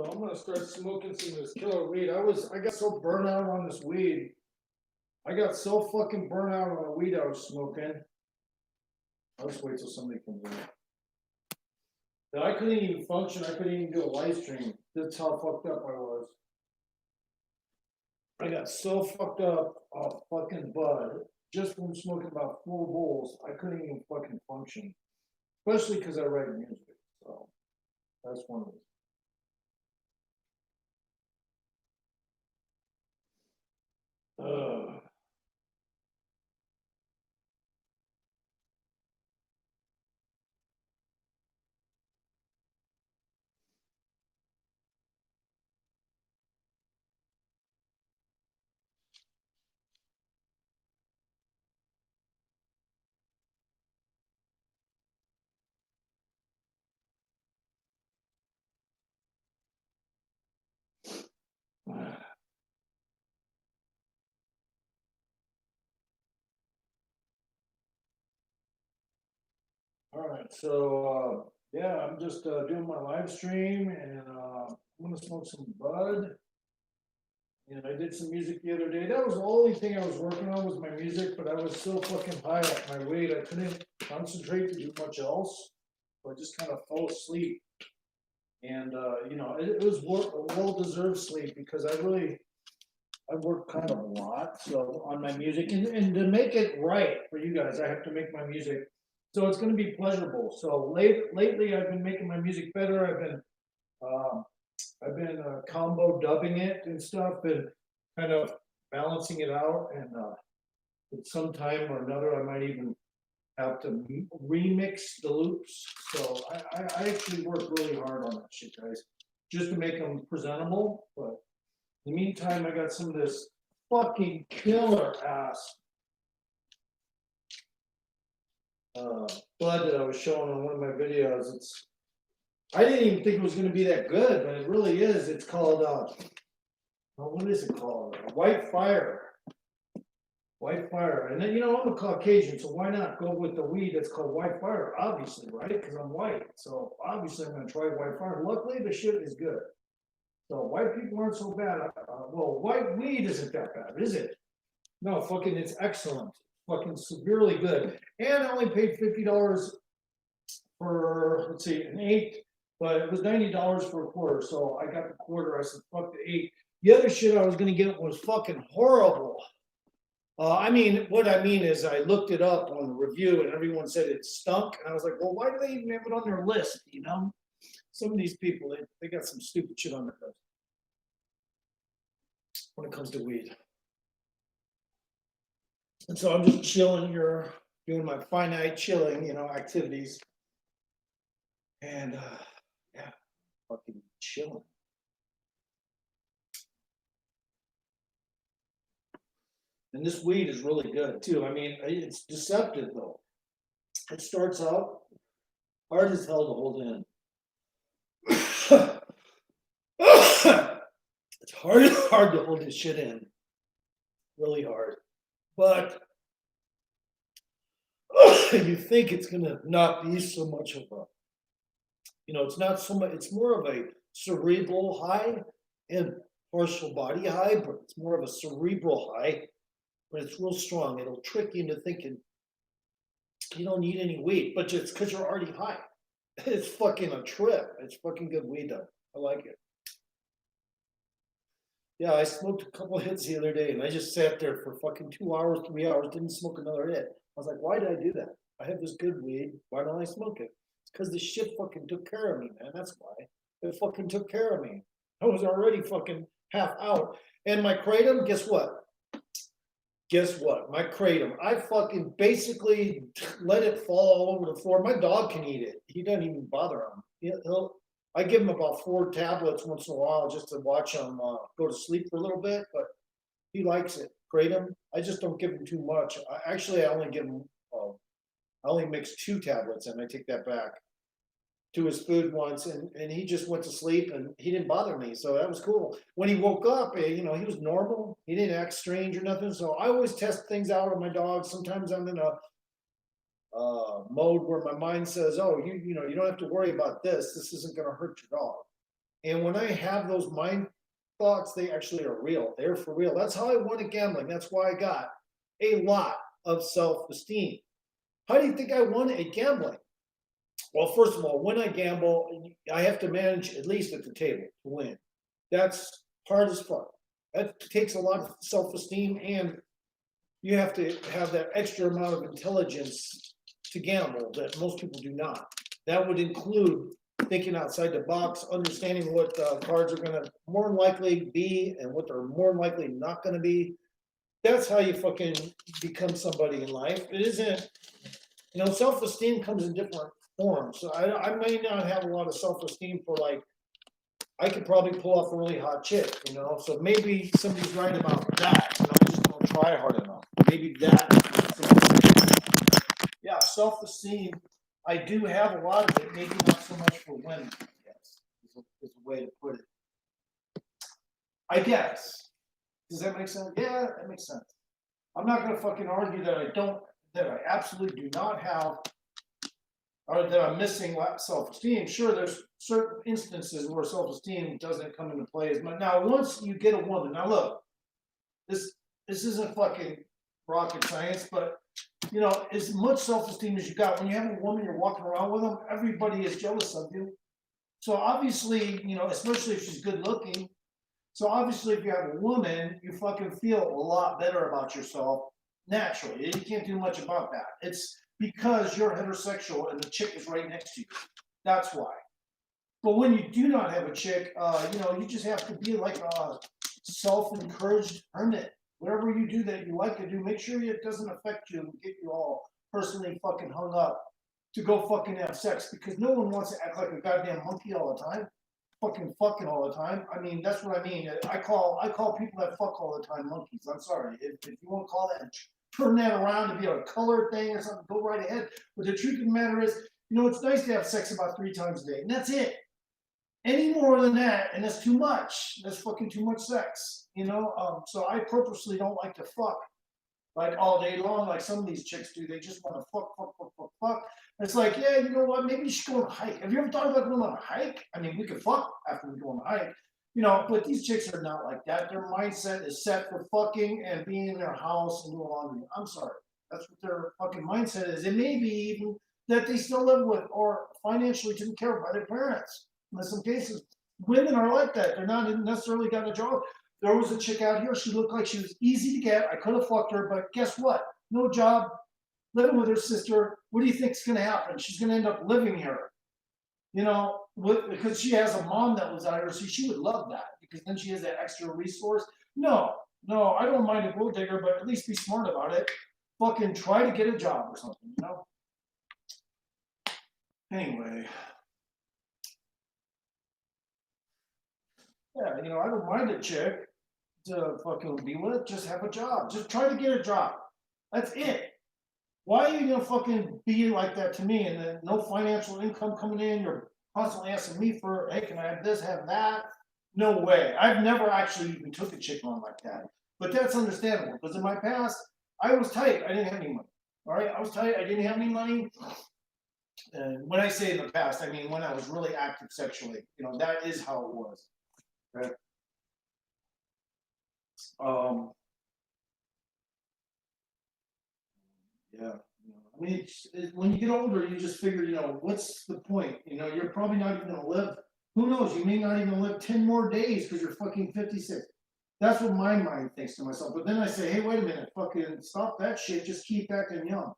So I'm gonna start smoking some of this killer weed. I got so burnt out on this weed. I got so fucking burnt out on the weed I was smoking. I'll just wait till somebody comes in. That I couldn't even function. I couldn't even do a live stream. That's how fucked up I was. I got so fucked up off fucking bud just from smoking about 4 bowls. I couldn't even fucking function, especially because I write music. So that's one of them. All right, so yeah, I'm just doing my live stream, and I'm gonna smoke some bud. And I did some music the other day. That was the only thing I was working on was my music, but I was so fucking high off my weight, I couldn't concentrate to do much else. So I just kind of fell asleep, and it was well-deserved sleep because I work kind of a lot, so on my music, and to make it right for you guys, I have to make my music. So it's gonna be pleasurable. So lately, I've been making my music better. I've been combo dubbing it and stuff, and kind of balancing it out. And at some time or another, I might even have to remix the loops. So I actually work really hard on that shit, guys, just to make them presentable. But in the meantime, I got some of this fucking killer ass bud that I was showing on one of my videos. I didn't even think it was going to be that good, but it really is. It's called what is it called? White Fire. White Fire. And then I'm a Caucasian, so why not go with the weed that's called White Fire? Obviously, right? Because I'm white, so obviously I'm going to try White Fire. Luckily, the shit is good. So white people aren't so bad. Well, white weed isn't that bad, is it? No, fucking, it's excellent. Fucking severely good. And I only paid $50 for, let's see, an 8, but it was $90 for a quarter. So I got the quarter. I said, fuck the 8. The other shit I was going to get was fucking horrible. What I mean is I looked it up on the review and everyone said it stunk. And I was like, well, why do they even have it on their list? Some of these people, they got some stupid shit on their list when it comes to weed. And so I'm just chilling here, doing my finite chilling, activities. And yeah, fucking chilling. And this weed is really good too. It's deceptive though. It starts out hard as hell to hold in. It's hard to hold this shit in. Really hard. But you think it's gonna not be so much of a, it's not so much, it's more of a cerebral high and partial body high, but it's more of a cerebral high, but it's real strong. It'll trick you into thinking you don't need any weed, but it's because you're already high. It's fucking a trip. It's fucking good weed though. I like it. Yeah, I smoked a couple of hits the other day and I just sat there for fucking 2 hours, 3 hours, didn't smoke another hit. I was like, why did I do that? I have this good weed. Why don't I smoke it? It's because this shit fucking took care of me, man. That's why. It fucking took care of me. I was already fucking half out. And my kratom, guess what? My kratom, I fucking basically let it fall all over the floor. My dog can eat it. He doesn't even bother him. I give him about 4 tablets once in a while just to watch him go to sleep for a little bit, but he likes it. Kratom, I just don't give him too much. I only give him, I only mix 2 tablets and I take that back to his food once, and he just went to sleep and he didn't bother me, so that was cool. When he woke up, he was normal. He didn't act strange or nothing. So I always test things out on my dog. Sometimes I'm in a mode where my mind says, "Oh, you don't have to worry about this. This isn't going to hurt your dog." And when I have those mind thoughts, they actually are real. They're for real. That's how I won at gambling. That's why I got a lot of self-esteem. How do you think I won at gambling? Well, first of all, when I gamble, I have to manage at least at the table to win. That's hard as fuck. That takes a lot of self-esteem, and you have to have that extra amount of intelligence to gamble that most people do not. That would include thinking outside the box, understanding what cards are going to more than likely be and what they're more than likely not going to be. That's how you fucking become somebody in life. It isn't, self-esteem comes in different forms. So I may not have a lot of self-esteem for, like, I could probably pull off a really hot chick, so maybe somebody's right about that. I just don't try hard enough. Maybe that. Yeah, self-esteem. I do have a lot of it, maybe not so much for women, I guess, is a way to put it. I guess. Does that make sense? Yeah, that makes sense. I'm not gonna fucking argue that I absolutely do not have, or that I'm missing self-esteem. Sure, there's certain instances where self-esteem doesn't come into play as much. Now, once you get a woman, now look, this isn't fucking rocket science, but as much self-esteem as you got, when you have a woman, you're walking around with them, everybody is jealous of you. So obviously, especially if she's good looking. So obviously, if you have a woman, you fucking feel a lot better about yourself naturally. You can't do much about that. It's because you're heterosexual and the chick is right next to you. That's why. But when you do not have a chick, you just have to be like a self-encouraged hermit. Whatever you do that you like to do, make sure it doesn't affect you and get you all personally fucking hung up to go fucking have sex, because no one wants to act like a goddamn monkey all the time. Fucking all the time. I mean, that's what I mean. I call people that fuck all the time monkeys. I'm sorry. If you want to call that, turn that around to be a color thing or something, go right ahead. But the truth of the matter is, it's nice to have sex about 3 times a day, and that's it. Any more than that, and that's too much. That's fucking too much sex, So I purposely don't like to fuck like all day long, like some of these chicks do. They just want to fuck. It's like, yeah, you know what? Maybe you should go on a hike. Have you ever thought about going on a hike? I mean, we could fuck after we go on a hike, but these chicks are not like that. Their mindset is set for fucking and being in their house and doing laundry. I'm sorry. That's what their fucking mindset is. It may be even that they still live with or financially taken care of by their parents. In some cases, women are like that. They're not necessarily got a job. There was a chick out here. She looked like she was easy to get. I could have fucked her, but guess what? No job, living with her sister. What do you think is going to happen? She's going to end up living here, because she has a mom that was out here. So she would love that, because then she has that extra resource. No, I don't mind a gold digger, but at least be smart about it. Fucking try to get a job or something, Anyway. Yeah, I don't mind a chick to fucking be with. Just have a job. Just try to get a job. That's it. Why are you gonna fucking be like that to me and then no financial income coming in? You're constantly asking me for, hey, can I have this, have that? No way. I've never actually even took a chick on like that. But that's understandable, because in my past, I was tight. I didn't have any money. All right, I was tight. I didn't have any money. And when I say in the past, I mean when I was really active sexually. That is how it was. Right. Yeah. I mean, when you get older, you just figure, what's the point? You're probably not even gonna live. Who knows? You may not even live 10 more days because you're fucking 56. That's what my mind thinks to myself. But then I say, hey, wait a minute, fucking stop that shit. Just keep acting young.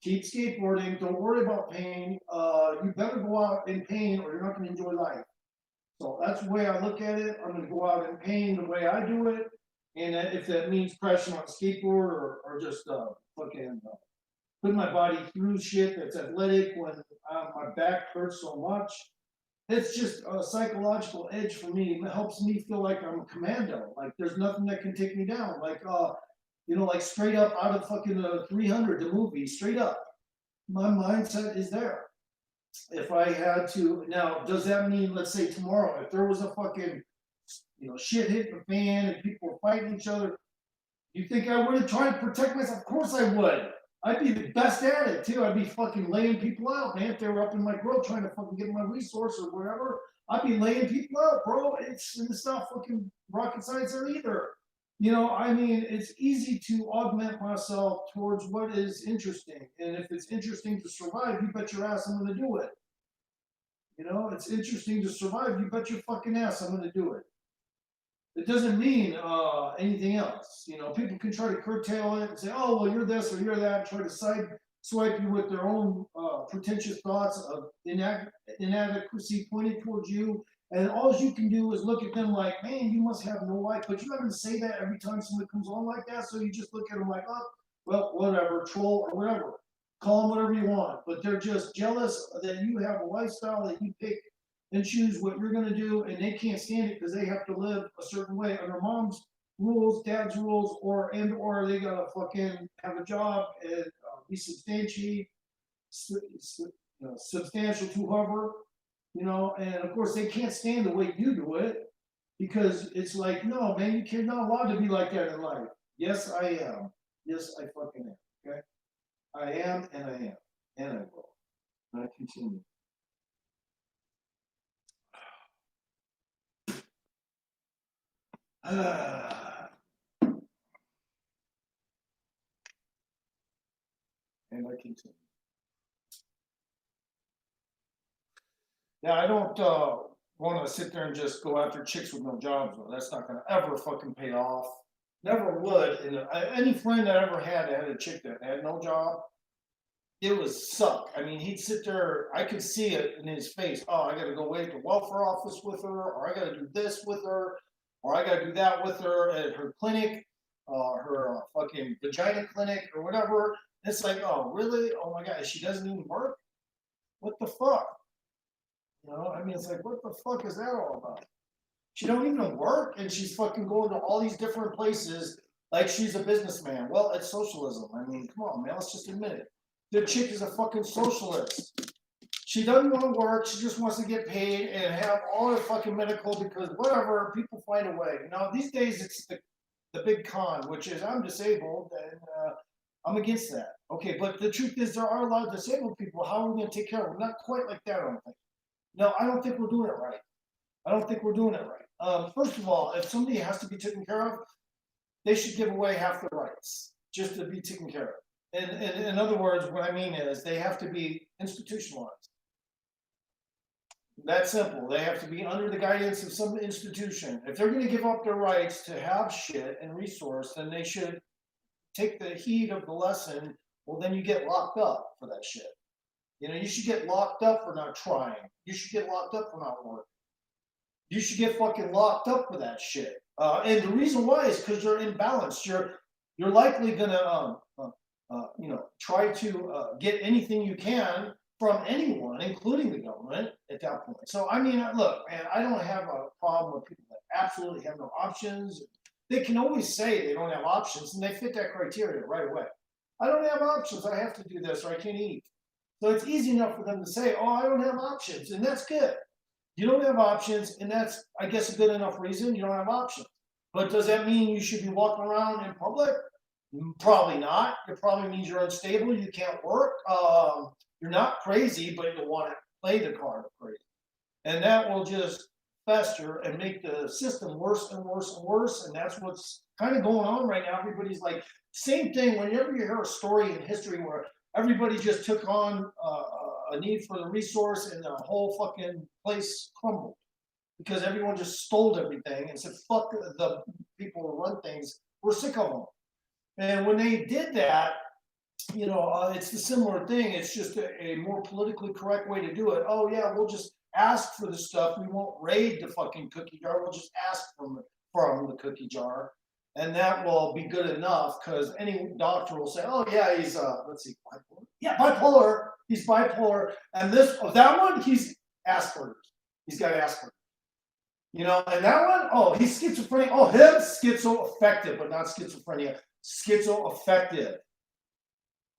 Keep skateboarding. Don't worry about pain. You better go out in pain or you're not gonna enjoy life. So that's the way I look at it. I'm going to go out in pain the way I do it. And if that means crashing on a skateboard or just fucking putting my body through shit that's athletic when my back hurts so much, it's just a psychological edge for me. It helps me feel like I'm a commando. Like there's nothing that can take me down. Like, like straight up out of fucking 300, the movie, straight up. My mindset is there. If I had to, now, does that mean, let's say tomorrow, if there was a fucking, shit hitting the fan and people were fighting each other, you think I wouldn't try to protect myself? Of course I would. I'd be the best at it too. I'd be fucking laying people out, man. If they were up in my grill trying to fucking get my resource or whatever, I'd be laying people up, bro. It's not fucking rocket science there either. You know, I mean, it's easy to augment myself towards what is interesting. And if it's interesting to survive, you bet your ass I'm gonna do it. You know, it's interesting to survive, you bet your fucking ass I'm gonna do it. It doesn't mean anything else. You know, people can try to curtail it and say, oh, well, you're this or you're that, try to side swipe you with their own pretentious thoughts of inadequacy pointed towards you. And all you can do is look at them like, man, you must have no life. But you're not going to say that every time somebody comes on like that. So you just look at them like, oh, well, whatever, troll or whatever. Call them whatever you want. But they're just jealous that you have a lifestyle that you pick and choose what you're going to do. And they can't stand it because they have to live a certain way under mom's rules, dad's rules, or they got to fucking have a job and be substantial to whoever, you know, and of course they can't stand the way you do it because it's like, no, man, you're not allowed to be like that in life. Yes, I am. Yes, I fucking am. Okay, I am, and I am, and I will. And I continue. And I continue. Yeah, I don't want to sit there and just go after chicks with no jobs, though. That's not going to ever fucking pay off. Never would. And any friend I ever had that had a chick that had no job, it was suck. I mean, he'd sit there, I could see it in his face. Oh, I got to go wait at the welfare office with her, or I got to do this with her, or I got to do that with her at her clinic, her fucking vagina clinic, or whatever. It's like, oh, really? Oh my God, she doesn't even work? What the fuck? You know, I mean, it's like, what the fuck is that all about? She don't even work, and she's fucking going to all these different places like she's a businessman. Well, it's socialism. I mean, come on, man, let's just admit it. The chick is a fucking socialist. She doesn't want to work. She just wants to get paid and have all her fucking medical because whatever, people find a way. You know, these days it's the big con, which is I'm disabled and I'm against that. Okay, but the truth is there are a lot of disabled people. How are we going to take care of them? Not quite like that, I don't think. No, I don't think we're doing it right. I don't think we're doing it right. First of all, if somebody has to be taken care of, they should give away half their rights just to be taken care of. And in other words, what I mean is they have to be institutionalized. That's simple. They have to be under the guidance of some institution. If they're going to give up their rights to have shit and resource, then they should take the heed of the lesson. Well, then you get locked up for that shit. You know, you should get locked up for not trying. You should get locked up for not working. You should get fucking locked up for that shit. And the reason why is because you're imbalanced. You're likely gonna, try to get anything you can from anyone, including the government, at that point. So I mean, look, man, I don't have a problem with people that absolutely have no options. They can always say they don't have options, and they fit that criteria right away. I don't have options. I have to do this, or I can't eat. So it's easy enough for them to say, oh, I don't have options, and that's good. You don't have options, and that's, I guess, a good enough reason you don't have options. But does that mean you should be walking around in public? Probably not. It probably means you're unstable, you can't work. You're not crazy, but you want to play the card of crazy. And that will just fester and make the system worse and worse and worse. And that's what's kind of going on right now. Everybody's like, same thing, whenever you hear a story in history where everybody just took on a need for the resource and the whole fucking place crumbled because everyone just stole everything and said, fuck the people who run things, we're sick of them. And when they did that, you know, it's the similar thing. It's just a more politically correct way to do it. Oh yeah, we'll just ask for the stuff. We won't raid the fucking cookie jar. We'll just ask from the cookie jar. And that will be good enough because any doctor will say, oh yeah, he's let's see, bipolar. Yeah, bipolar. He's bipolar. And that one, he's Asperger's. He's got Asperger's. You know, and that one, oh, he's schizophrenic. Oh, him, schizoaffective, but not schizophrenia. Schizoaffective.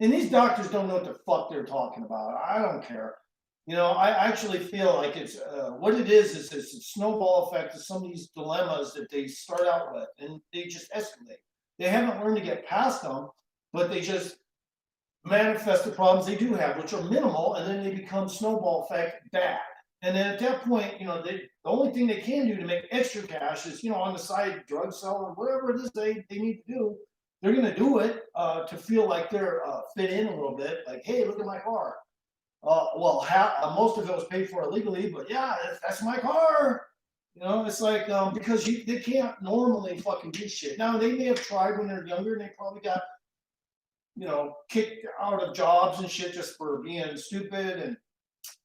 And these doctors don't know what the fuck they're talking about. I don't care. You know, I actually feel like it's what it is it's a snowball effect of some of these dilemmas that they start out with, and they just escalate. They haven't learned to get past them, but they just manifest the problems they do have, which are minimal, and then they become snowball effect bad. And then at that point, the only thing they can do to make extra cash is, on the side, drug sell or whatever it is they need to do. They're going to do it to feel like they're fit in a little bit. Like, hey, look at my car. Well, most of it was paid for illegally, but yeah, that's my car. It's like because they can't normally fucking do shit. Now they may have tried when they're younger, and they probably got kicked out of jobs and shit just for being stupid. And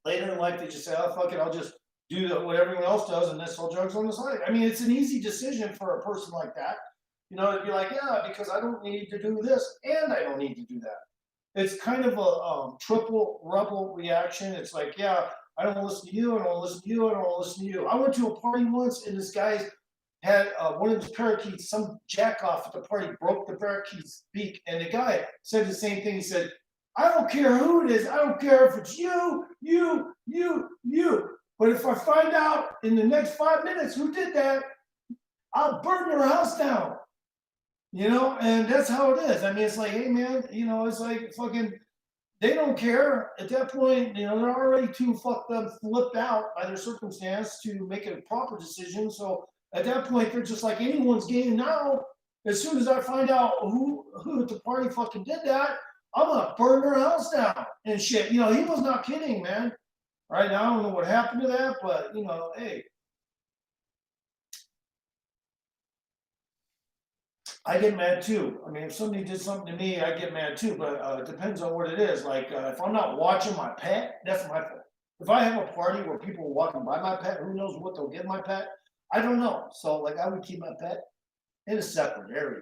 later in life, they just say, "Oh fuck it, I'll just do what everyone else does and then sell drugs on the side." I mean, it's an easy decision for a person like that. To be like, yeah, because I don't need to do this and I don't need to do that. It's kind of a triple rebel reaction. It's like, yeah, I don't want to listen to you, I don't want to listen to you, I don't want to listen to you. I went to a party once and this guy had one of his parakeets, some jack off at the party broke the parakeet's beak, and the guy said the same thing. He said, I don't care who it is, I don't care if it's you, but if I find out in the next 5 minutes who did that, I'll burn your house down. And that's how it is. I mean, it's like, hey man, it's like fucking, they don't care at that point. They're already too fucked up, flipped out by their circumstance to make a proper decision. So at that point, they're just like anyone's game now. As soon as I find out who at the party fucking did that, I'm gonna burn their house down and shit. He was not kidding, man. Right now, I don't know what happened to that, but hey. I get mad too. I mean, if somebody did something to me, I get mad too, but it depends on what it is. Like, if I'm not watching my pet, that's my fault. If I have a party where people are walking by my pet, who knows what they'll give my pet? I don't know. So, like, I would keep my pet in a separate area.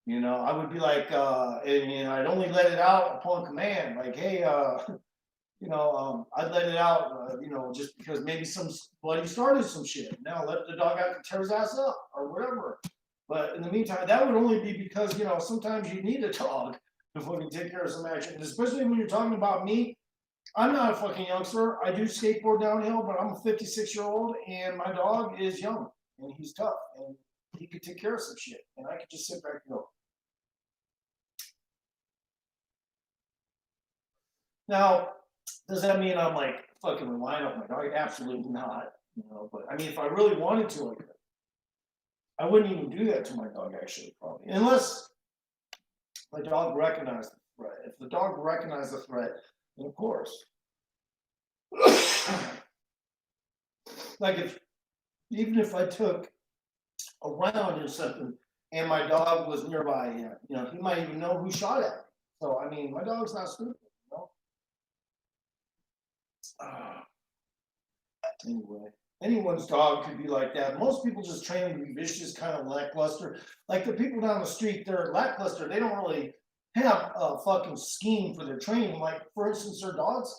I would be like, and I'd only let it out upon command. Like, hey, I'd let it out, just because maybe somebody started some shit. Now let the dog out to tear his ass up or whatever. But in the meantime, that would only be because, sometimes you need a dog to fucking take care of some action. And especially when you're talking about me, I'm not a fucking youngster. I do skateboard downhill, but I'm a 56-year-old and my dog is young and he's tough and he could take care of some shit. And I could just sit back and go. Now, does that mean I'm like fucking relying on my dog? Absolutely not. But I mean, if I really wanted to, I wouldn't even do that to my dog, actually, probably. Unless my dog recognized the threat. If the dog recognized the threat, then of course. Like even if I took a round or something and my dog was nearby, he might even know who shot at me. So, I mean, my dog's not stupid, Anyway. Anyone's dog could be like that. Most people just train them to be vicious, kind of lackluster. Like the people down the street, they're lackluster. They don't really have a fucking scheme for their training. Like, for instance, their dogs,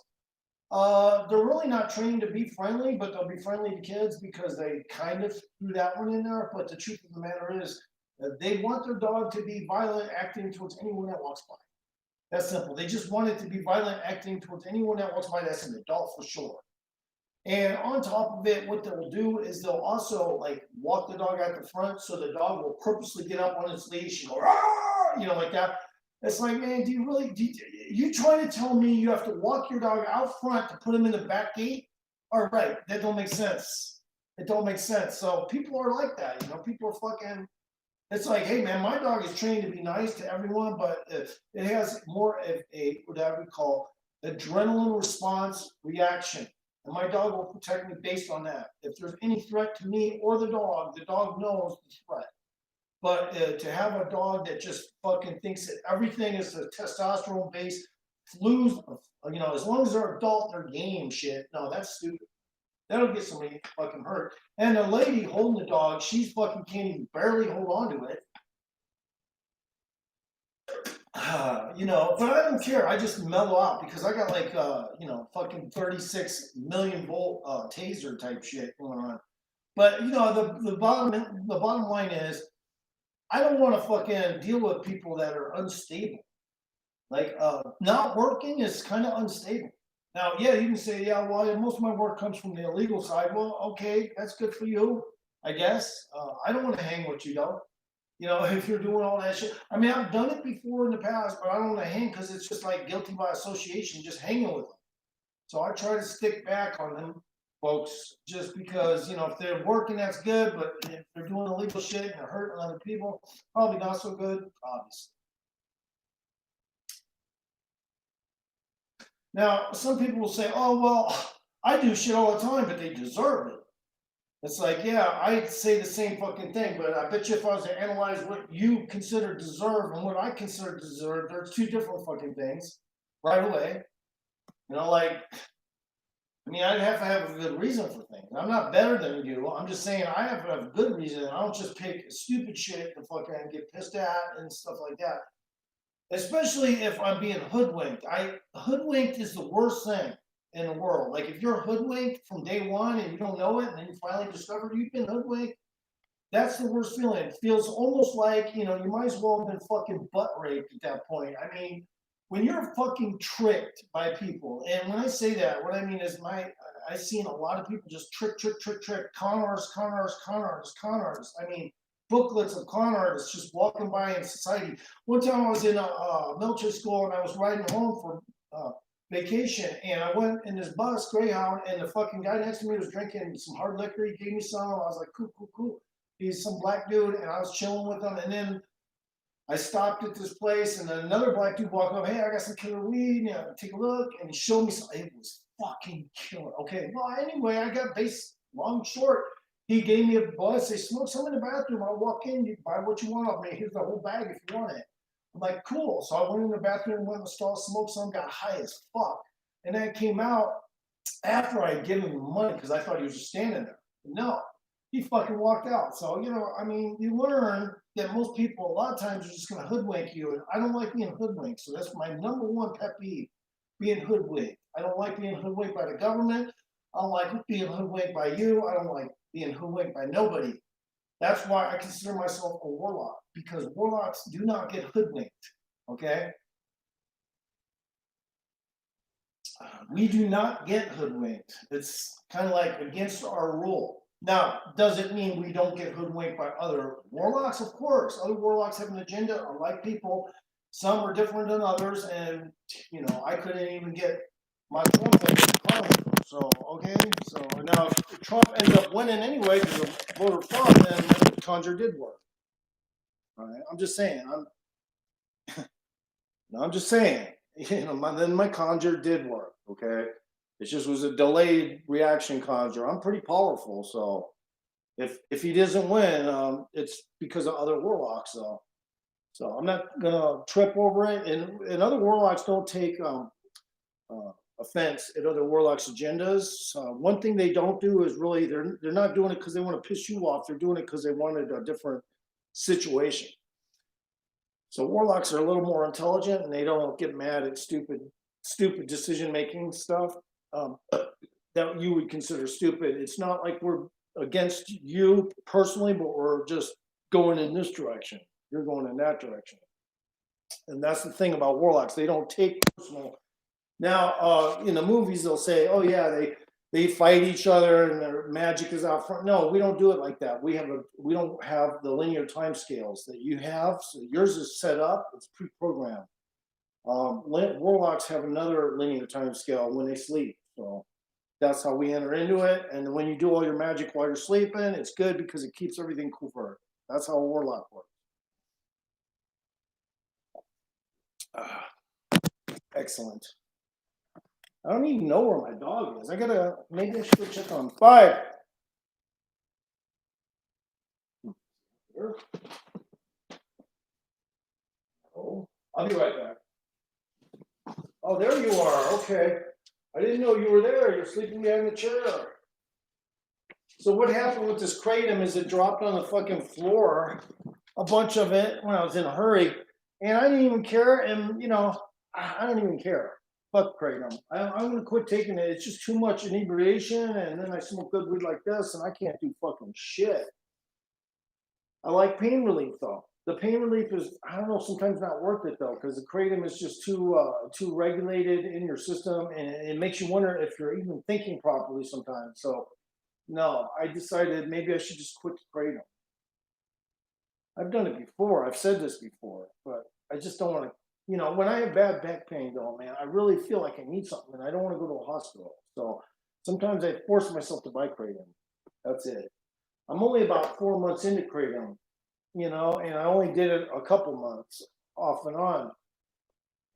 they're really not trained to be friendly, but they'll be friendly to kids because they kind of threw that one in there. But the truth of the matter is, they want their dog to be violent, acting towards anyone that walks by. That's simple. They just want it to be violent, acting towards anyone that walks by. That's an adult for sure. And on top of it, what they'll do is they'll also like walk the dog out the front, so the dog will purposely get up on its leash and go, like that. It's like, man, you trying to tell me you have to walk your dog out front to put him in the back gate? All right, that don't make sense. It don't make sense. So people are like that, people are fucking, it's like, hey man, my dog is trained to be nice to everyone, but it has more of what I would call adrenaline response reaction. And my dog will protect me based on that. If there's any threat to me or the dog knows the threat. But to have a dog that just fucking thinks that everything is a testosterone-based flus, as long as they're adult, they're game shit. No, that's stupid. That'll get somebody fucking hurt. And the lady holding the dog, she's fucking can't even barely hold on to it. But I don't care. I just mellow out because I got like, fucking 36 million volt taser type shit going on. But the bottom line is, I don't want to fucking deal with people that are unstable. Like, not working is kind of unstable. Now, yeah, you can say, yeah, well, most of my work comes from the illegal side. Well, okay, that's good for you, I guess. I don't want to hang with you though. If you're doing all that shit. I mean, I've done it before in the past, but I don't want to hang because it's just like guilty by association, just hanging with them. So I try to stick back on them folks just because, if they're working, that's good, but if they're doing illegal shit and they're hurting other people, probably not so good, obviously. Now, some people will say, oh, well, I do shit all the time, but they deserve it. It's like, yeah, I'd say the same fucking thing, but I bet you if I was to analyze what you consider deserve and what I consider deserve, they're two different fucking things right away. I'd have to have a good reason for things. I'm not better than you. I'm just saying I have to have a good reason. I don't just pick stupid shit to fucking get pissed at and stuff like that. Especially if I'm being hoodwinked. Hoodwinked is the worst thing in the world. Like if you're hoodwinked from day one and you don't know it, and then you finally discover you've been hoodwinked, that's the worst feeling. It feels almost like, you might as well have been fucking butt raped at that point. I mean, when you're fucking tricked by people, and when I say that, what I mean is I've seen a lot of people just trick, con artists. I mean, booklets of con artists just walking by in society. One time I was in a military school and I was riding home for vacation, and I went in this bus, Greyhound, and the fucking guy next to me was drinking some hard liquor. He gave me some. I was like, cool. He's some black dude, and I was chilling with him, and then I stopped at this place, and then another black dude walked up. Hey, I got some killer weed. Take a look. And he showed me something. It was fucking killer. Okay. Well, anyway, I got long, short. He gave me a buzz. Say, smoke some in the bathroom. I'll walk in. You buy what you want of me. Here's the whole bag if you want it. I'm like, cool. So I went in the bathroom, went in the stall, smoked some, got high as fuck. And then I came out after I had given him money because I thought he was just standing there. No. He fucking walked out. So, you learn that most people, a lot of times, are just going to hoodwink you. And I don't like being hoodwinked. So that's my number one pet peeve, being hoodwinked. I don't like being hoodwinked by the government. I don't like being hoodwinked by you. I don't like being hoodwinked by nobody. That's why I consider myself a warlock, because warlocks do not get hoodwinked. Okay? We do not get hoodwinked. It's kind of like against our rule. Now, does it mean we don't get hoodwinked by other warlocks? Of course. Other warlocks have an agenda, are like people. Some are different than others, and, I couldn't even get my Trump thing in Parliament. So, okay. So, now if Trump ends up winning anyway because of voter fraud, then the conjure did work. All right. I'm just saying. I'm just saying. Then my conjure did work, okay? It just was a delayed reaction conjure. I'm pretty powerful, so if he doesn't win, it's because of other warlocks, though. So I'm not gonna trip over it. And other warlocks don't take offense at other warlocks' agendas. One thing they don't do is really they're not doing it because they want to piss you off. They're doing it because they wanted a different situation. So warlocks are a little more intelligent, and they don't get mad at stupid decision-making stuff that you would consider stupid. It's not like we're against you personally, but we're just going in this direction. You're going in that direction. And that's the thing about warlocks. They don't take personal. Now, in the movies, they'll say, oh, yeah, they fight each other and their magic is out front. No, we don't do it like that. We don't have the linear time scales that you have. So yours is set up. It's pre-programmed. Warlocks have another linear time scale when they sleep. So that's how we enter into it. And when you do all your magic while you're sleeping, it's good because it keeps everything covert. That's how a warlock works. Excellent. I don't even know where my dog is. Maybe I should go check on 5. Here. Oh, I'll be right back. Oh, there you are. Okay. I didn't know you were there. You're sleeping behind the chair. So what happened with this kratom is it dropped on the fucking floor, a bunch of it when I was in a hurry, and I didn't even care. And I don't even care. Fuck kratom. I'm gonna quit taking it. It's just too much inebriation, and then I smoke good weed like this, and I can't do fucking shit. I like pain relief though. The pain relief is, I don't know, sometimes not worth it though, because the kratom is just too regulated in your system, and it makes you wonder if you're even thinking properly sometimes. So, no, I decided maybe I should just quit the kratom. I've done it before. I've said this before, but I just don't want to you know, when I have bad back pain though, man, I really feel like I need something and I don't want to go to a hospital. So sometimes I force myself to buy kratom. That's it. I'm only about 4 months into kratom, you know, and I only did it a couple months off and on.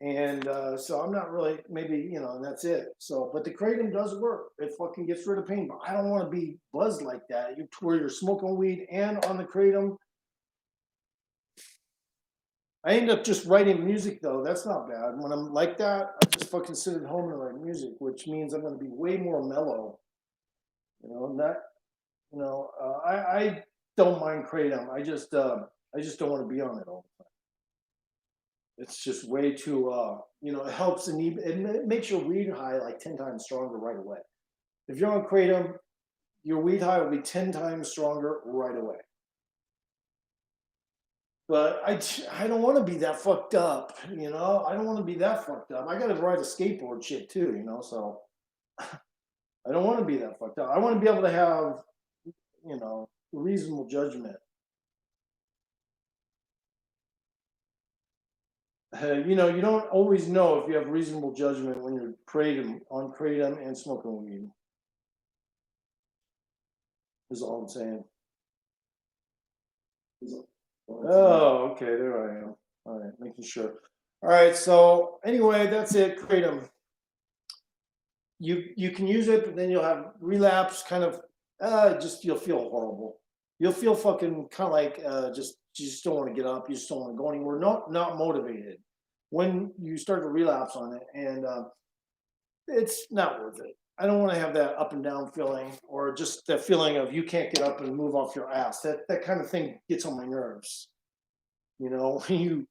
And so I'm not really, maybe, you know, and that's it. So, but the kratom does work. It fucking gets rid of pain, but I don't want to be buzzed like that. You where you're smoking weed and on the kratom. I end up just writing music though. That's not bad. When I'm like that, I just fucking sit at home and write music, which means I'm going to be way more mellow. You know, not, you know, I don't mind kratom. I just don't want to be on it all the time. It's just way too, you know, it helps and it makes your weed high like 10 times stronger right away. If you're on kratom, your weed high will be 10 times stronger right away. But I don't want to be that fucked up, you know. I don't want to be that fucked up. I got to ride a skateboard shit too, you know. So I don't want to be that fucked up. I want to be able to have, you know, reasonable judgment. You know, you don't always know if you have reasonable judgment when you're kratom on kratom and smoking weed. Is all I'm saying. Oh, okay, there I am. All right, making sure. All right, so anyway, that's it. Kratom. You can use it, but then you'll have relapse. Kind of, just you'll feel horrible. You'll feel fucking kind of like just you just don't want to get up. You just don't want to go anywhere. Not motivated. When you start to relapse on it, and it's not worth it. I don't want to have that up and down feeling, or just that feeling of you can't get up and move off your ass. That kind of thing gets on my nerves. You know, when you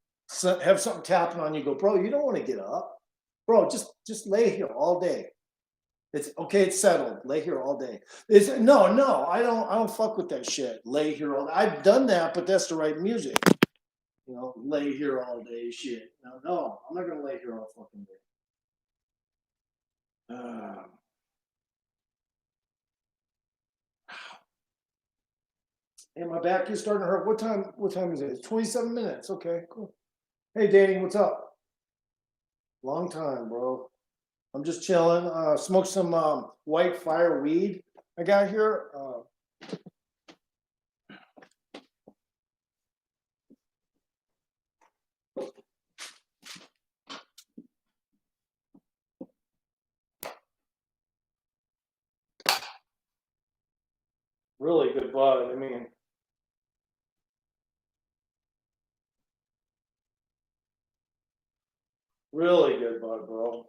have something tapping on you, go, bro, you don't want to get up, bro. Just lay here all day. It's okay. It's settled. Lay here all day. It's no. I don't fuck with that shit. Lay here all. I've done that, but that's the right music. You know, lay here all day. Shit. No. I'm not gonna lay here all fucking day. And my back is starting to hurt. What time? What time is it? It's 27 minutes. Okay, cool. Hey, Danny, what's up? Long time, bro. I'm just chilling. Smoked some white fire weed I got here. Really good bud. I mean, really good bud, bro.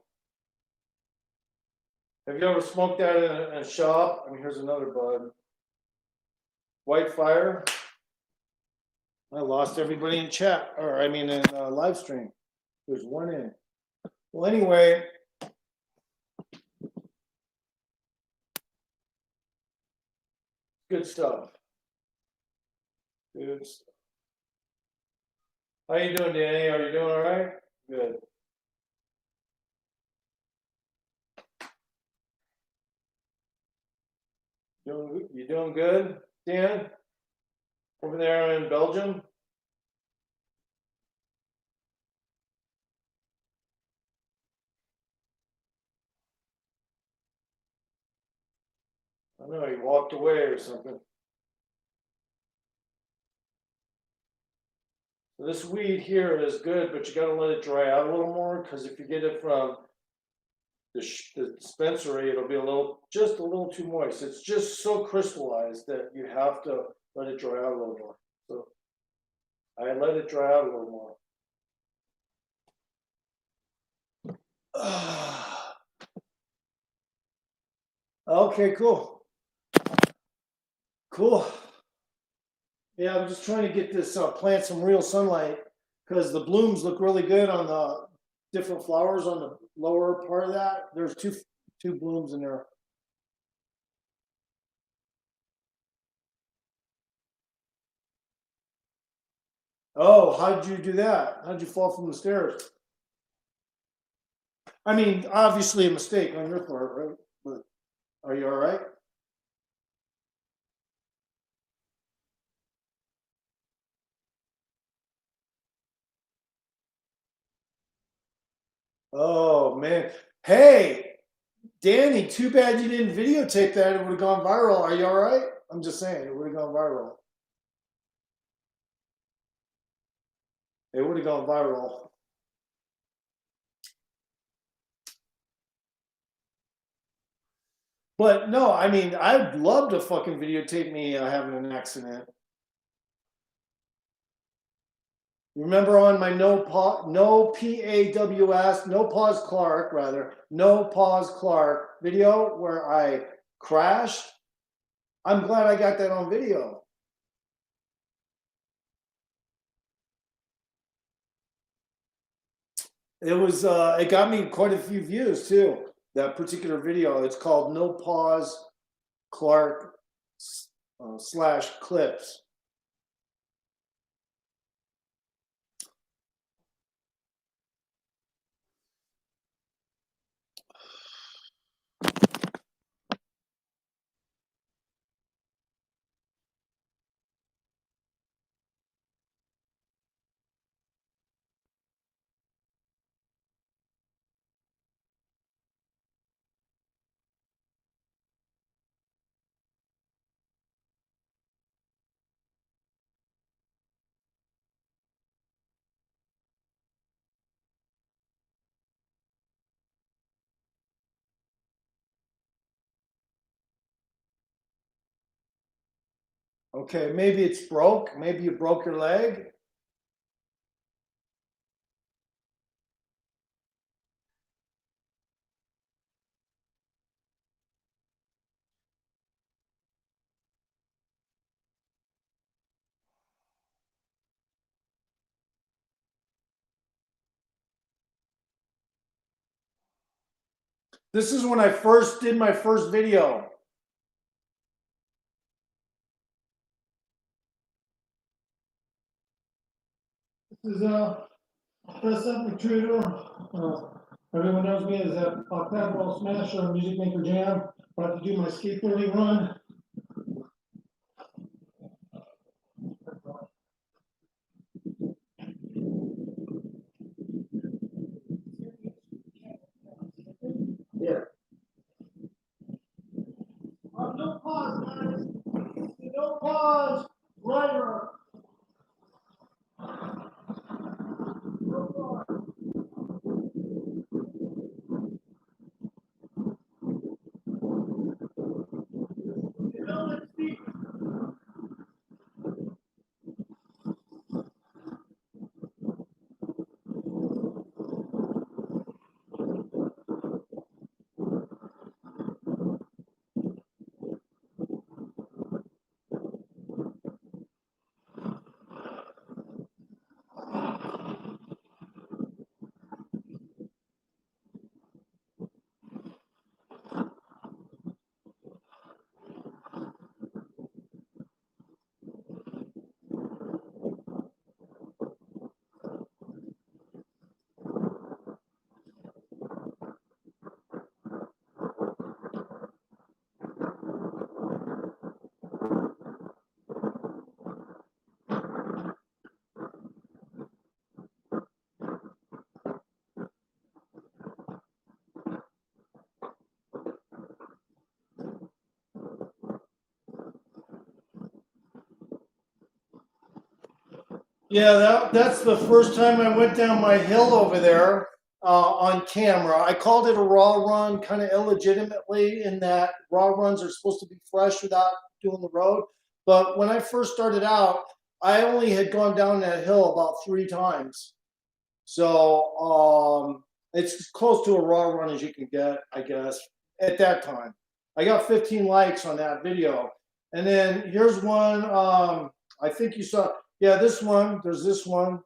Have you ever smoked that in a shop? I mean, here's another bud. White fire. I lost everybody in chat, or I mean in live stream. There's one in. Well, anyway, good stuff. Good stuff. How you doing, Danny? Are you doing all right? Good. You doing good, Dan? Over there in Belgium? I know he walked away or something. So this weed here is good, but you got to let it dry out a little more because if you get it from the dispensary, it'll be just a little too moist. It's just so crystallized that you have to let it dry out a little more. So I let it dry out a little more. Okay, cool. Cool. Yeah, I'm just trying to get this plant some real sunlight because the blooms look really good on the different flowers on the lower part of that. There's two blooms in there. Oh, how did you do that? How did you fall from the stairs? I mean, obviously a mistake on your part, right? But are you all right? Oh man. Hey, Danny, too bad you didn't videotape that. It would have gone viral. Are you all right? I'm just saying, it would have gone viral. It would have gone viral. But no, I mean, I'd love to fucking videotape me having an accident. Remember on my no pause Clark video where I crashed? I'm glad I got that on video. It was it got me quite a few views too. That particular video. It's called No Pause Clark / clips. Okay, maybe it's broke. Maybe you broke your leg. This is when I first did my first video. This is Chris Intruder. Everyone knows me as a Octavio Smasher, Music Maker Jam. About to do my skateboarding run. Yeah. No pause, guys. No pause. Rider. No pause. No, let's speak. Yeah, that's the first time I went down my hill over there on camera. I called it a raw run kind of illegitimately in that raw runs are supposed to be fresh without doing the road. But when I first started out, I only had gone down that hill about 3 times. So it's close to a raw run as you can get, I guess, at that time. I got 15 likes on that video. And then here's one, I think you saw, yeah, this one, there's this one.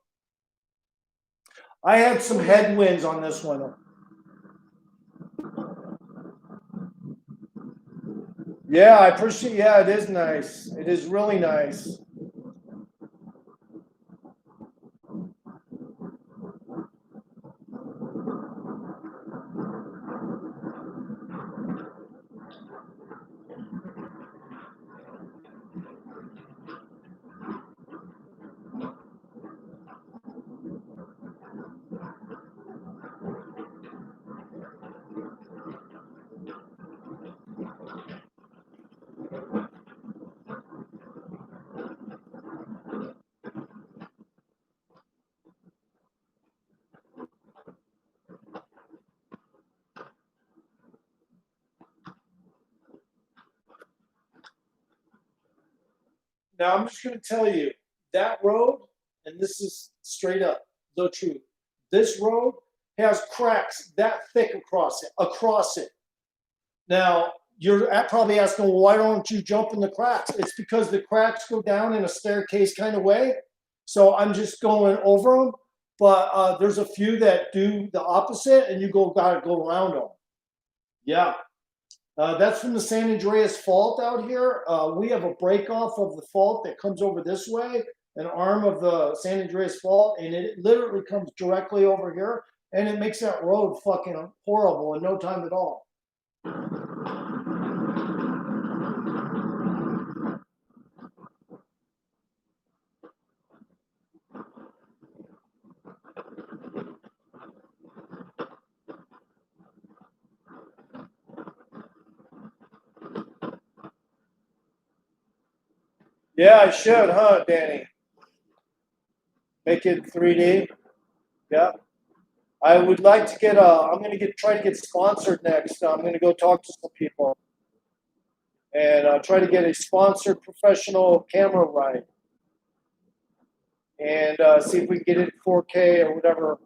I had some headwinds on this one. Yeah, I appreciate, yeah, it is nice. It is really nice. Now I'm just going to tell you that road, and this is straight up the truth. This road has cracks that thick across it. Now you're probably asking, well, why don't you jump in the cracks? It's because the cracks go down in a staircase kind of way. So I'm just going over them. But there's a few that do the opposite, and you gotta go around them. Yeah. That's from the San Andreas Fault out here. We have a break off of the fault that comes over this way, an arm of the San Andreas Fault, and it literally comes directly over here, and it makes that road fucking horrible in no time at all. Yeah, I should, huh, Danny? Make it 3D. Yeah. I would like to get I'm going to try to get sponsored next. I'm going to go talk to some people and try to get a sponsored professional camera ride and see if we can get it 4K or whatever.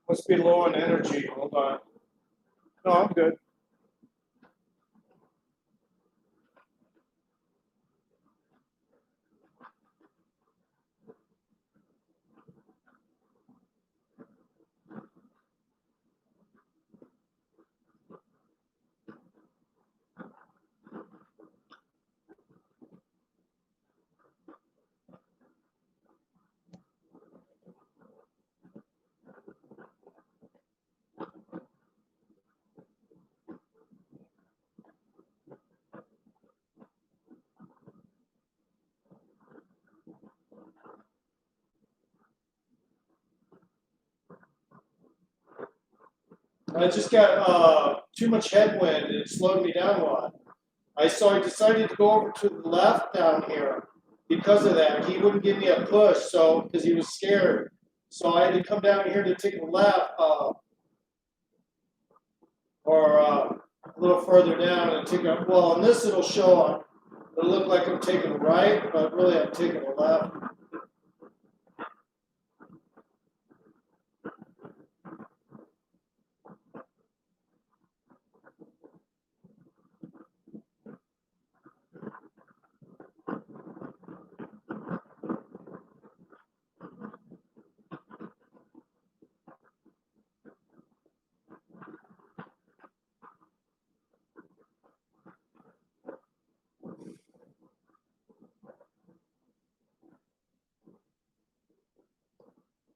Must be low on energy. Hold on. No, I'm good. I just got too much headwind and it slowed me down a lot. So I decided to go over to the left down here because of that. He wouldn't give me a push, so because he was scared. So I had to come down here to take a left or a little further down and take a, well, on this it'll show on, it'll look like I'm taking a right, but really I'm taking a left.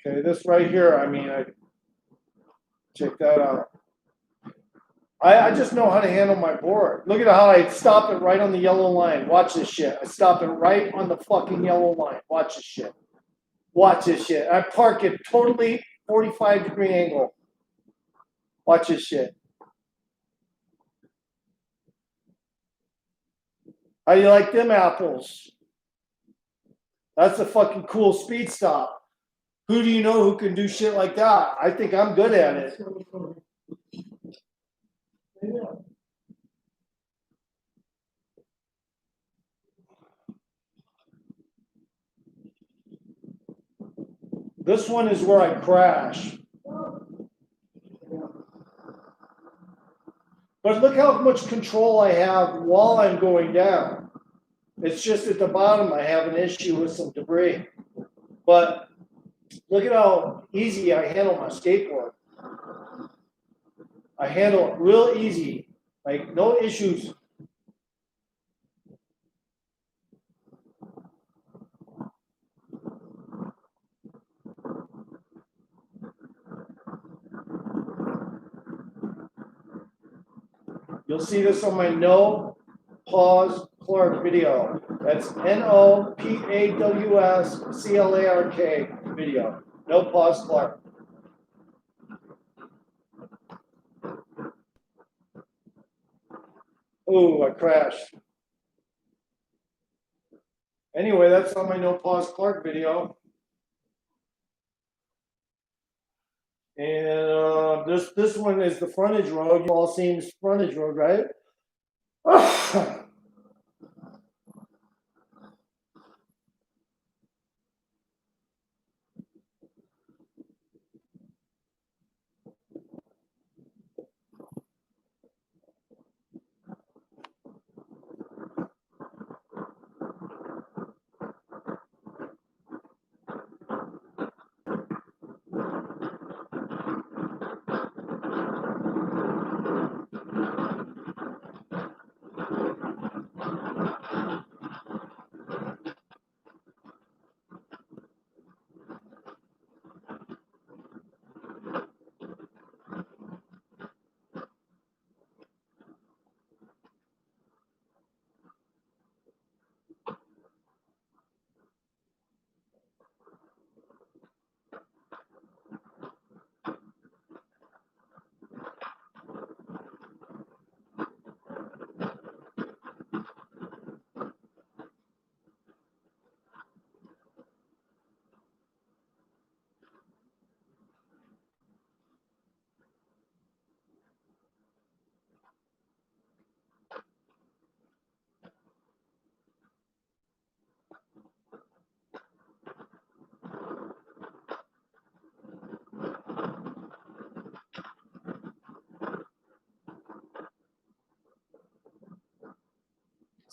Okay, this right here, I mean, check that out. I just know how to handle my board. Look at how I stop it right on the yellow line. Watch this shit. I stop it right on the fucking yellow line. Watch this shit. Watch this shit. I park it totally 45-degree angle. Watch this shit. How do you like them apples? That's a fucking cool speed stop. Who do you know who can do shit like that? I think I'm good at it. This one is where I crash. But look how much control I have while I'm going down. It's just at the bottom I have an issue with some debris. But Look at how easy I handle my skateboard. I handle it real easy, like no issues. You'll see this on my no pause Clark video. That's NOPAWSCLARK video. No pause Clark. Ooh, I crashed. Anyway, that's on my no pause Clark video. And this one is the frontage road. You've all seen this frontage road, right?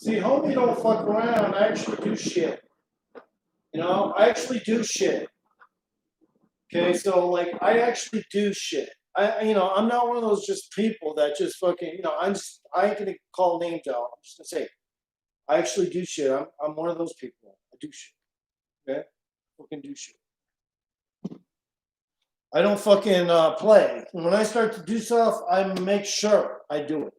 See, homie don't fuck around. I actually do shit. You know, I actually do shit. Okay, so like I actually do shit. I'm not one of those just people that just fucking, I ain't gonna call names out. I'm just gonna say, I actually do shit. I'm one of those people. I do shit. Okay, fucking do shit. I don't fucking play. When I start to do stuff, I make sure I do it.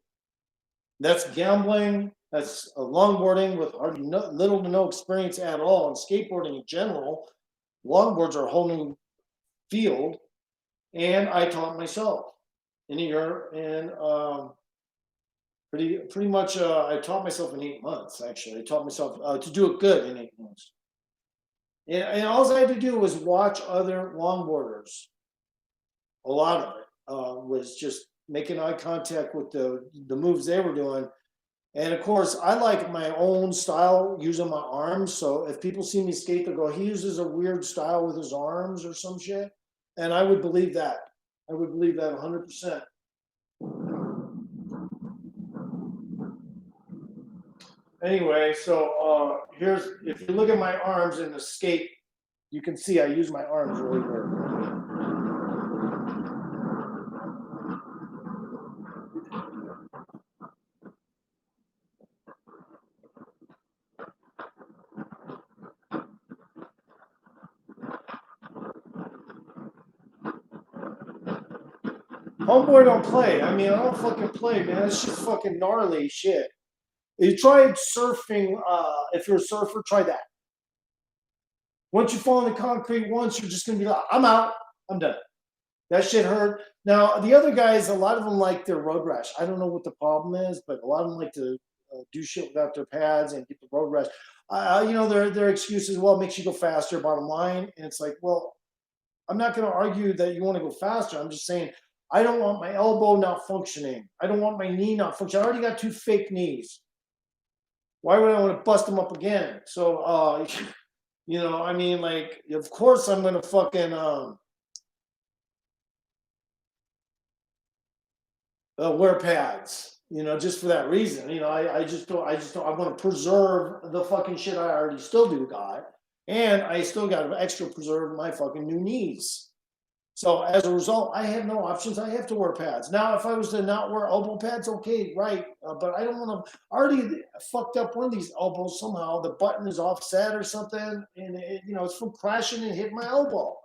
That's gambling. That's longboarding with hardly little to no experience at all, and skateboarding in general. Longboards are a whole new field, and I taught myself in a year, and pretty much I taught myself in 8 months. Actually, I taught myself to do it good in 8 months. And all I had to do was watch other longboarders. A lot of it was just making eye contact with the moves they were doing. And of course, I like my own style using my arms. So if people see me skate, they'll go, he uses a weird style with his arms or some shit. And I would believe that. I would believe that 100%. Anyway, so if you look at my arms in the skate, you can see I use my arms really weird. Homeboy don't play. I mean, I don't fucking play, man. It's just fucking gnarly shit. You tried surfing. If you're a surfer, try that. Once you fall in the concrete once, you're just gonna be like, I'm out. I'm done. That shit hurt. Now the other guys, a lot of them like their road rash. I don't know what the problem is, but a lot of them like to do shit without their pads and get the road rash. Their excuses. Well, it makes you go faster. Bottom line, and it's like, well, I'm not going to argue that you want to go faster. I'm just saying I don't want my elbow not functioning. I don't want my knee not functioning. I already got 2 fake knees. Why would I want to bust them up again? So, I mean, like, of course I'm going to fucking wear pads, just for that reason. I just don't, I want to preserve the fucking shit I already still do got. And I still got to extra preserve my fucking new knees. So as a result, I have no options. I have to wear pads. Now, if I was to not wear elbow pads, okay, right. But I don't want to. Already fucked up one of these elbows somehow. The button is offset or something, and it's from crashing and hitting my elbow.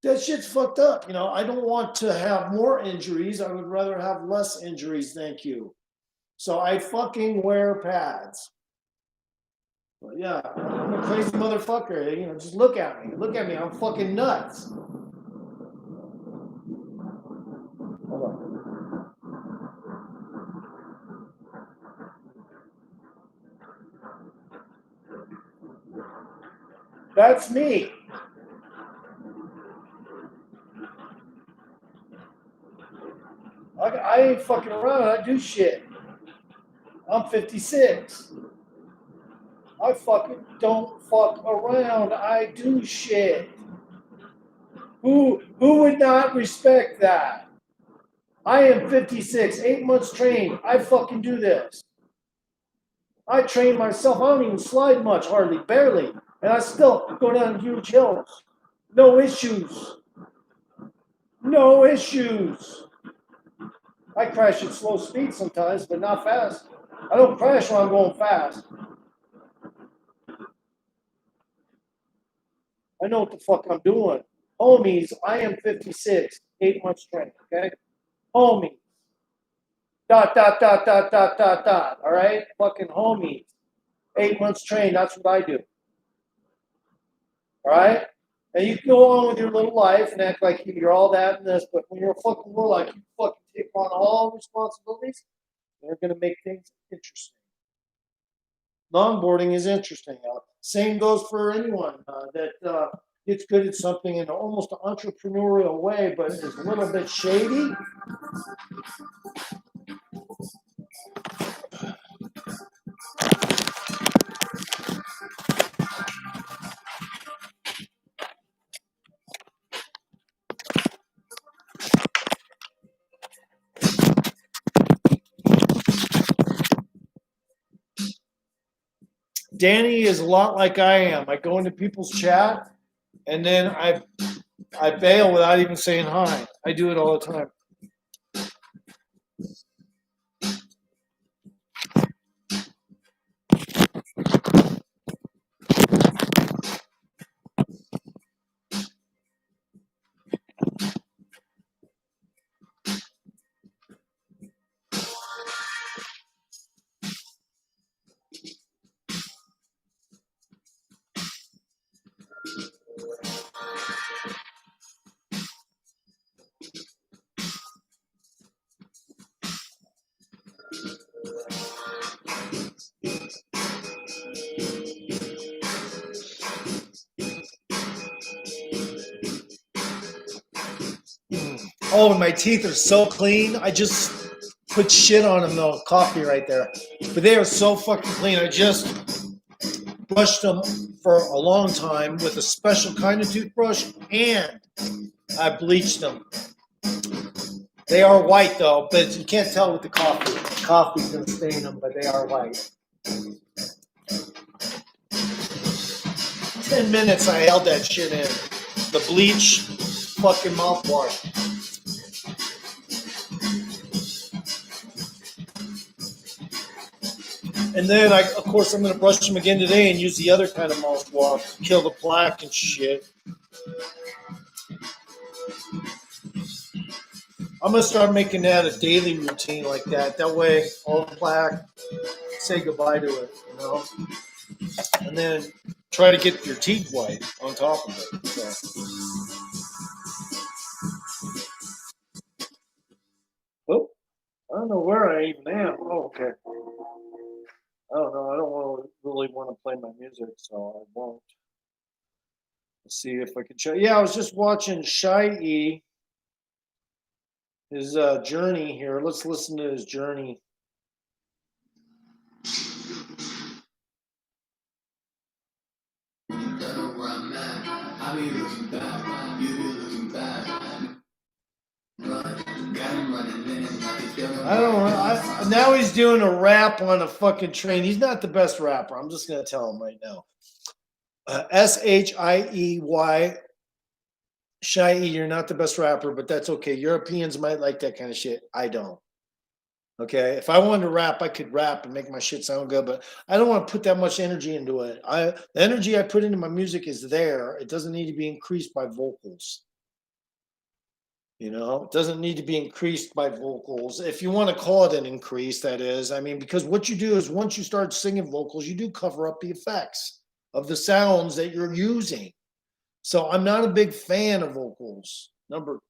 That shit's fucked up. I don't want to have more injuries. I would rather have less injuries. Thank you. So I fucking wear pads. But yeah, I'm a crazy motherfucker. Just look at me. Look at me. I'm fucking nuts. Hold on. That's me. I ain't fucking around. I do shit. I'm 56. I fucking don't fuck around. I do shit. Who would not respect that? I am 56, 8 months trained. I fucking do this. I train myself. I don't even slide much, hardly, barely. And I still go down huge hills. No issues. No issues. I crash at slow speed sometimes, but not fast. I don't crash when I'm going fast. I know what the fuck I'm doing. Homies, I am 56, 8 months trained, okay? Homies. Dot, dot, dot, dot, dot, dot, dot. All right? Fucking homies. 8 months trained, that's what I do. All right? And you can go on with your little life and act like you're all that and this, but when you're a fucking warlock, you fucking take on all responsibilities, they're going to make things interesting. Longboarding is interesting. Same goes for anyone that gets good at something in almost an entrepreneurial way, but is a little bit shady. Danny is a lot like I am. I go into people's chat and then I bail without even saying hi. I do it all the time. Oh, my teeth are so clean. I just put shit on them though. Coffee right there. But they are so fucking clean. I just brushed them for a long time with a special kind of toothbrush and I bleached them. They are white though, but you can't tell with the coffee. The coffee's gonna stain them, but they are white. 10 minutes I held that shit in. The bleach fucking mouthwash. And then, of course, I'm going to brush them again today and use the other kind of mouthwash to kill the plaque and shit. I'm going to start making that a daily routine like that. That way, all the plaque, say goodbye to it, And then try to get your teeth white on top of it. So. Oh, I don't know where I even am. Oh, okay. I don't know. I don't really want to play my music, so I won't. Let's see if I can check. Yeah, I was just watching Shai his journey here. Let's listen to his journey. I be looking back, you be looking back. I don't know. Now he's doing a rap on a fucking train. He's not the best rapper. I'm just gonna tell him right now. Shiey. Shiey, you're not the best rapper, but that's okay. Europeans might like that kind of shit. I don't. Okay, if I wanted to rap, I could rap and make my shit sound good, but I don't want to put that much energy into it. The energy I put into my music is there. It doesn't need to be increased by vocals. You know, it doesn't need to be increased by vocals. If you want to call it an increase, that is. I mean, because what you do is once you start singing vocals, you do cover up the effects of the sounds that you're using. So I'm not a big fan of vocals. Number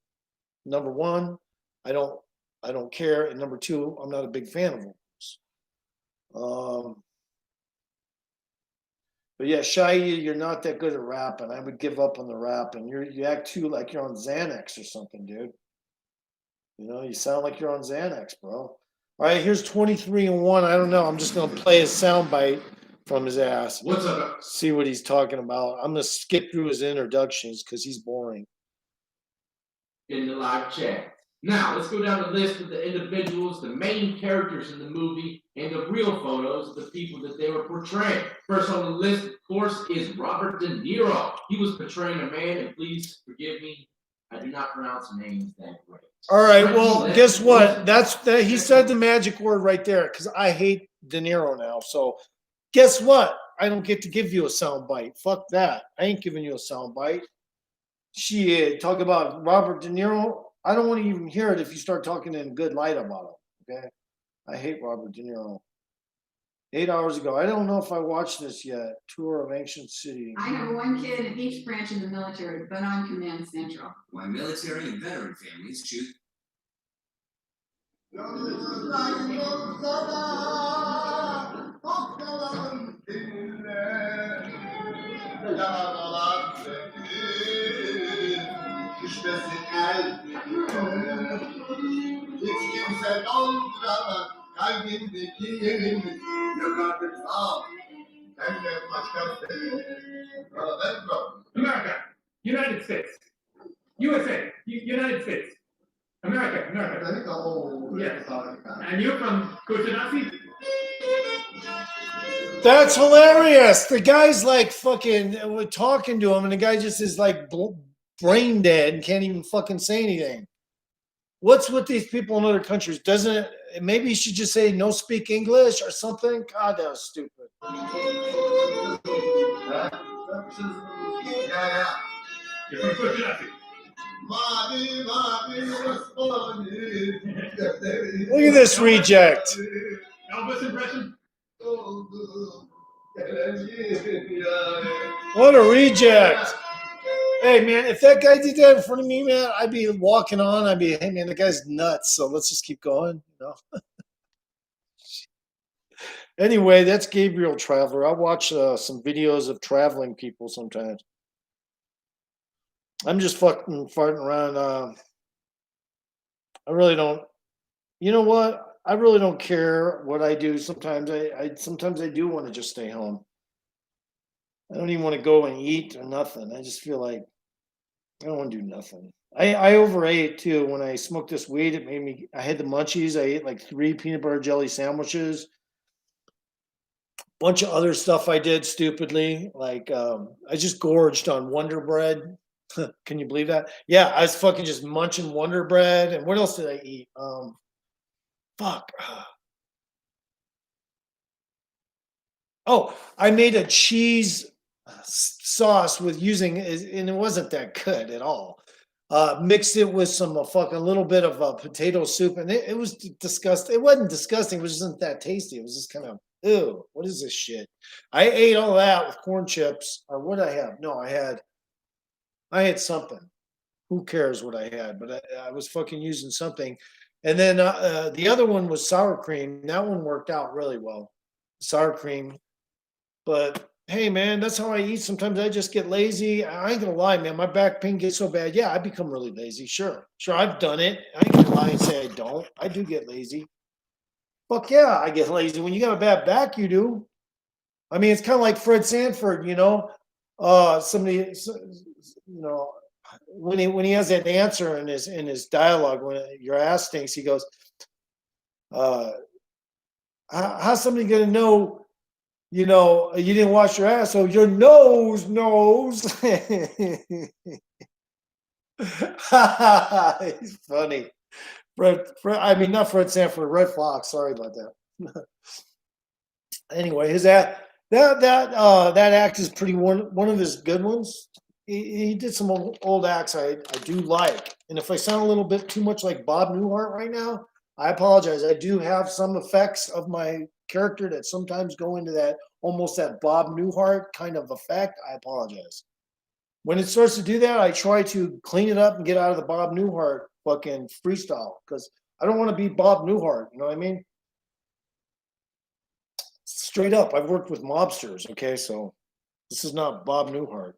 one, I don't care. And number two, I'm not a big fan of vocals. But yeah, Shai, you're not that good at rapping. I would give up on the rap, and you act too like you're on Xanax or something, dude. You know, you sound like you're on Xanax, bro. All right, here's 23-1. I don't know. I'm just gonna play a soundbite from his ass. What's up? See what he's talking about. I'm gonna skip through his introductions because he's boring. In the live chat. Now, let's go down the list of the individuals, the main characters in the movie, and the real photos of the people that they were portraying. First on the list, of course, is Robert De Niro. He was portraying a man, and please forgive me, I do not pronounce names that great. All right, well, guess what? He said the magic word right there, because I hate De Niro now. So guess what? I don't get to give you a sound bite. Fuck that. I ain't giving you a sound bite. Shit, talk about Robert De Niro. I don't want to even hear it if you start talking in good light about him. Okay, I hate Robert De Niro. 8 hours ago. I don't know if I watched this yet. Tour of Ancient City. I have one kid in each branch in the military, but on Command Central. Why military and veteran families choose. Düşmesin el hiç kimse dolduramaz kalbindeki yerini. Yok artık sağ ol. Sen de başka America, United States, USA, United States, America. Yes. And you're from Kushinazi? That's hilarious. The guy's like fucking talking to him, and the guy just is like brain dead and can't even fucking say anything. What's with these people in other countries? Doesn't it, maybe you should just say no speak English or something? God, that was stupid. You're from Kushinazi. Look at this reject. Elvis impression? What a reject. Hey, man, if that guy did that in front of me, man, I'd be walking on. I'd be, hey, man, the guy's nuts. So let's just keep going. You know? Anyway, that's Gabriel Traveler. I watch some videos of traveling people sometimes. I'm just fucking farting around. I really don't. You know what? I really don't care what I do. Sometimes I do want to just stay home. I don't even want to go and eat or nothing. I just feel like I don't want to do nothing. I overate too. When I smoked this weed, it made me. I had the munchies. I ate like 3 peanut butter jelly sandwiches. Bunch of other stuff I did stupidly. Like I just gorged on Wonder Bread. Can you believe that? Yeah, I was fucking just munching Wonder Bread. And what else did I eat? Fuck. Oh, I made a cheese sauce with using, and it wasn't that good at all. Mixed it with some fucking little bit of potato soup, and it was disgusting. It wasn't disgusting. It wasn't that tasty. It was just kind of, ew, what is this shit? I ate all that with corn chips. Or what did I have? No, I had something. Who cares what I had? But I was fucking using something. And then the other one was sour cream. That one worked out really well. Sour cream. But hey, man, that's how I eat. Sometimes I just get lazy. I ain't gonna lie, man. My back pain gets so bad. Yeah, I become really lazy. Sure, I've done it. I ain't gonna lie and say I don't. I do get lazy. Fuck yeah, I get lazy. When you got a bad back, you do. I mean, it's kind of like Fred Sanford, you know. Somebody, you know, when he has that answer in his dialogue, when your ass stinks, he goes, how's somebody gonna know you know, you didn't wash your ass, so your nose knows. He's funny. I mean, not Fred Sanford, Red Fox. Sorry about that. Anyway, his act that act is pretty one of his good ones. He did some old acts I do like, and if I sound a little bit too much like Bob Newhart right now, I apologize. I do have some effects of my character that sometimes go into that almost that Bob Newhart kind of effect. I apologize. When it starts to do that, I try to clean it up and get out of the Bob Newhart fucking freestyle because I don't want to be Bob Newhart. You know what I mean? Straight up, I've worked with mobsters. Okay, so this is not Bob Newhart.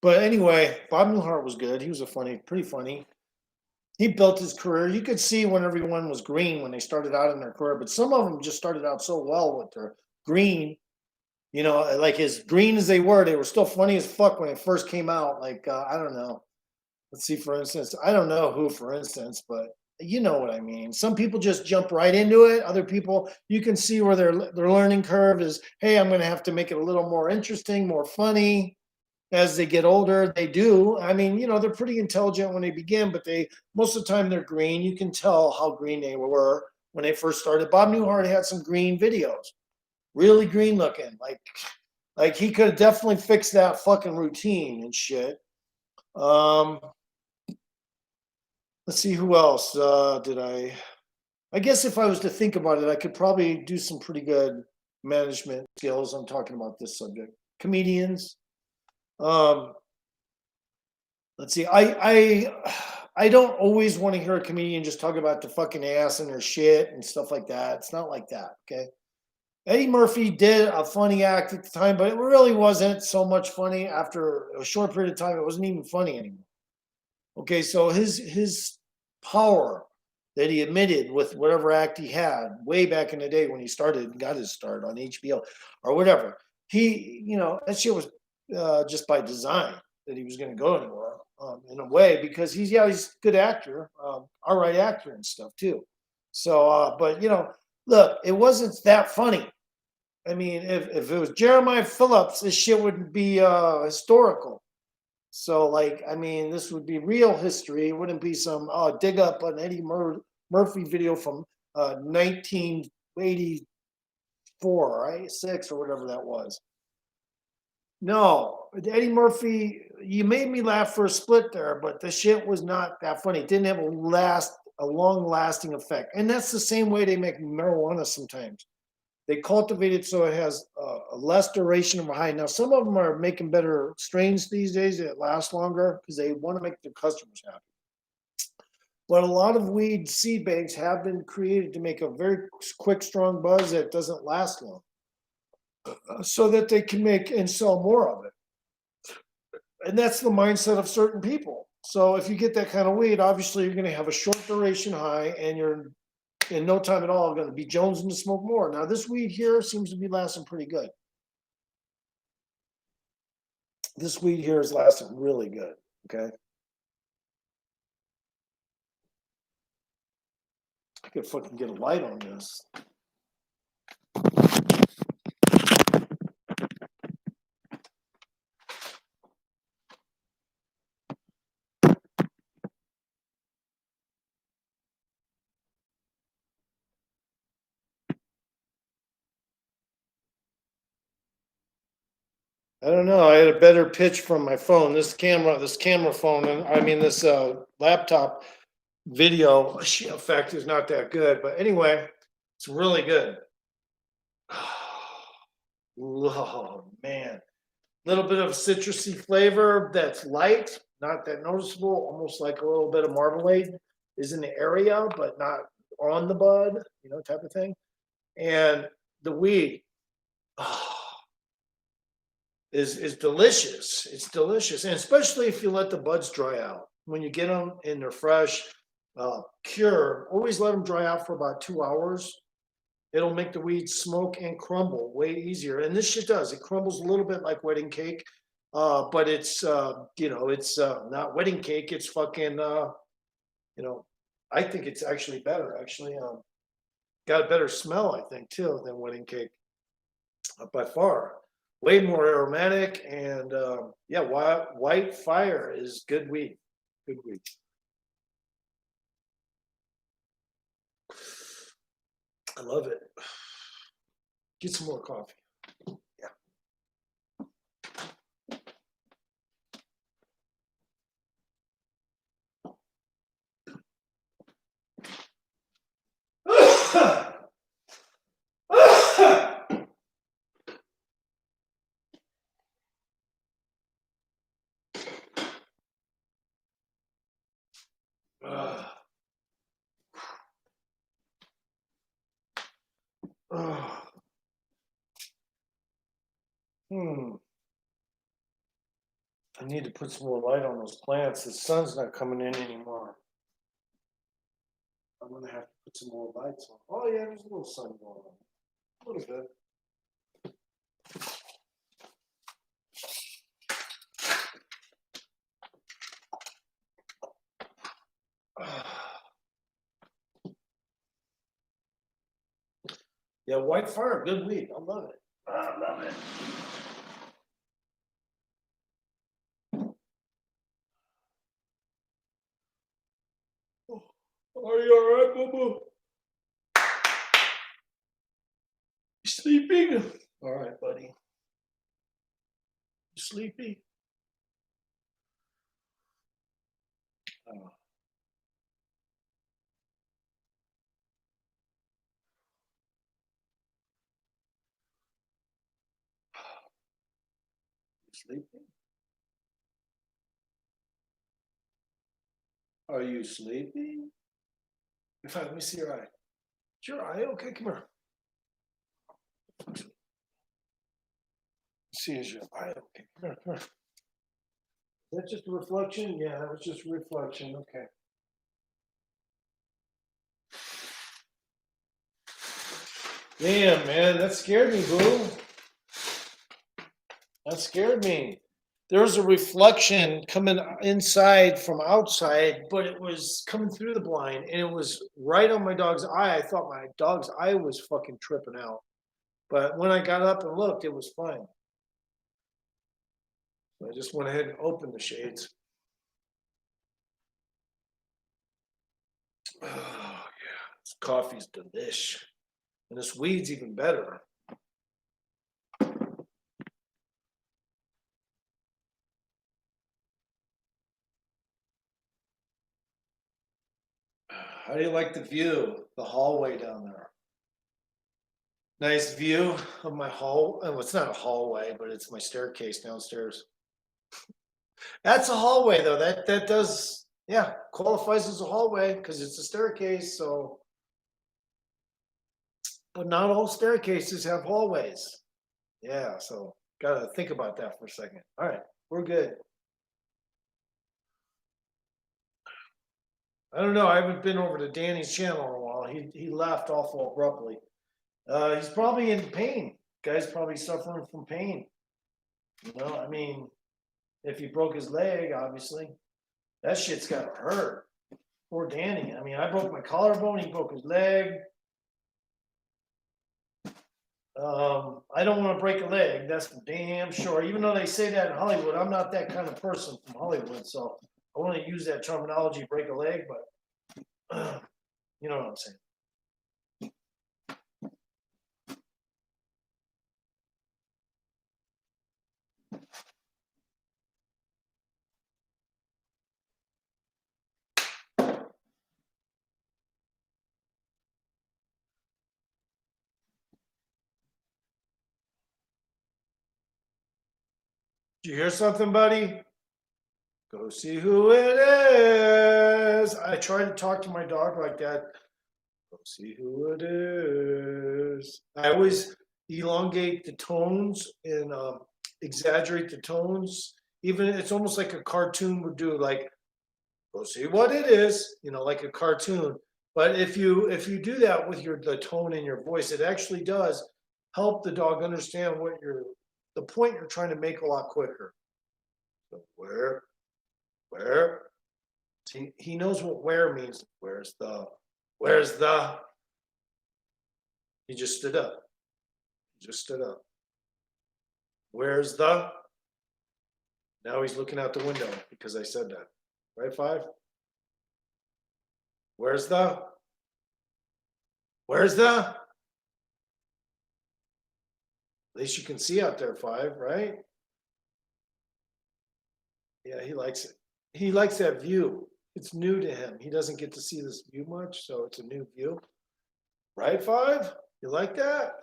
But anyway, Bob Newhart was good. He was pretty funny. He built his career. You could see when everyone was green when they started out in their career, but some of them just started out so well with their green. You know, like as green as they were still funny as fuck when it first came out. Like, I don't know. Let's see, for instance, I don't know who, for instance, but you know what I mean. Some people just jump right into it. Other people, you can see where their learning curve is, hey, I'm going to have to make it a little more interesting, more funny. As they get older, they do. I mean, you know, they're pretty intelligent when they begin, but most of the time they're green. You can tell how green they were when they first started. Bob Newhart had some green videos, really green looking. Like he could have definitely fixed that fucking routine and shit. Let's see who else did I guess if I was to think about it, I could probably do some pretty good management skills. I'm talking about this subject. Comedians. Let's see. I don't always want to hear a comedian just talk about the fucking ass and their shit and stuff like that. It's not like that. Okay. Eddie Murphy did a funny act at the time, but it really wasn't so much funny. After a short period of time, it wasn't even funny anymore. Okay, so his power that he admitted with whatever act he had way back in the day when he started and got his start on HBO or whatever, that shit was just by design that he was going to go anywhere in a way because he's a good actor, all right actor and stuff too. So, but look, it wasn't that funny. I mean, if it was Jeremiah Phillips, this shit wouldn't be historical. So, like, I mean, this would be real history. It wouldn't be some dig up an Eddie Murphy video from 1984, right? 6 or whatever that was. No, Eddie Murphy, you made me laugh for a split there, but the shit was not that funny. It didn't have a long-lasting effect. And that's the same way they make marijuana sometimes. They cultivate it so it has a less duration of a high. Now, some of them are making better strains these days that last longer because they want to make their customers happy. But a lot of weed seed banks have been created to make a very quick, strong buzz that doesn't last long so that they can make and sell more of it. And that's the mindset of certain people. So if you get that kind of weed, obviously you're going to have a short duration high and you're in no time at all going to be jonesing to smoke more. Now this weed here seems to be lasting pretty good. This weed here is lasting really good. Okay. I could fucking get a light on this. I don't know. I had a better pitch from my phone. This camera phone, and I mean this laptop video effect is not that good. But anyway, it's really good. Oh man, little bit of citrusy flavor that's light, not that noticeable. Almost like a little bit of marmalade is in the area, but not on the bud, type of thing. And the weed. Is delicious. It's delicious, and especially if you let the buds dry out. When you get them and they're fresh, cured, always let them dry out for about 2 hours. It'll make the weed smoke and crumble way easier. And this shit does. It crumbles a little bit like wedding cake. But it's, it's not wedding cake. It's fucking, I think it's actually better, actually. Got a better smell, I think, too, than wedding cake by far. Way more aromatic and, yeah, white fire is good weed. Good weed. I love it. Get some more coffee. I need to put some more light on those plants. The sun's not coming in anymore. I'm gonna have to put some more lights on. Oh yeah, there's a little sun going on. A little bit. Yeah, white fire, good weed. I love it. I love it. Are you all right, Boo-Boo? You sleeping? All right, buddy. You sleepy? Oh. You sleeping? Are you sleeping? In fact, let me see your eye. Is your eye okay? Come here. See, is your eye okay? Come here, come here. Is that just a reflection? Yeah, that was just a reflection. Okay. Damn, man, that scared me, boo. That scared me. There was a reflection coming inside from outside, but it was coming through the blind, and it was right on my dog's eye. I thought my dog's eye was fucking tripping out. But when I got up and looked, it was fine. So I just went ahead and opened the shades. Oh, yeah. This coffee's delish. And this weed's even better. How do you like the view? The hallway down there. Nice view of my hall. Oh, it's not a hallway, but it's my staircase downstairs. That's a hallway, though. That does, yeah, qualifies as a hallway because it's a staircase. So, but not all staircases have hallways. Yeah, so gotta think about that for a second. All right, we're good. I don't know. I haven't been over to Danny's channel in a while. He left awful abruptly. He's probably in pain. Guy's probably suffering from pain. You know, I mean, if he broke his leg, obviously, that shit's gotta hurt. Poor Danny. I mean, I broke my collarbone. He broke his leg. I don't want to break a leg. That's for damn sure. Even though they say that in Hollywood, I'm not that kind of person from Hollywood. So I want to use that terminology, break a leg, but you know what I'm saying. Did you hear something, buddy? Go see who it is. I try to talk to my dog like that. Go see who it is. I always elongate the tones and exaggerate the tones. Even it's almost like a cartoon would do, like, go see what it is, like a cartoon. But if you do that with the tone in your voice, it actually does help the dog understand the point you're trying to make a lot quicker. So where? See, he knows what where means. Where's the? He just stood up. Where's the? Now he's looking out the window because I said that. Right, 5? Where's the? At least you can see out there, 5, right? Yeah, he likes it. He likes that view. It's new to him. He doesn't get to see this view much, so it's a new view. Right, 5? You like that?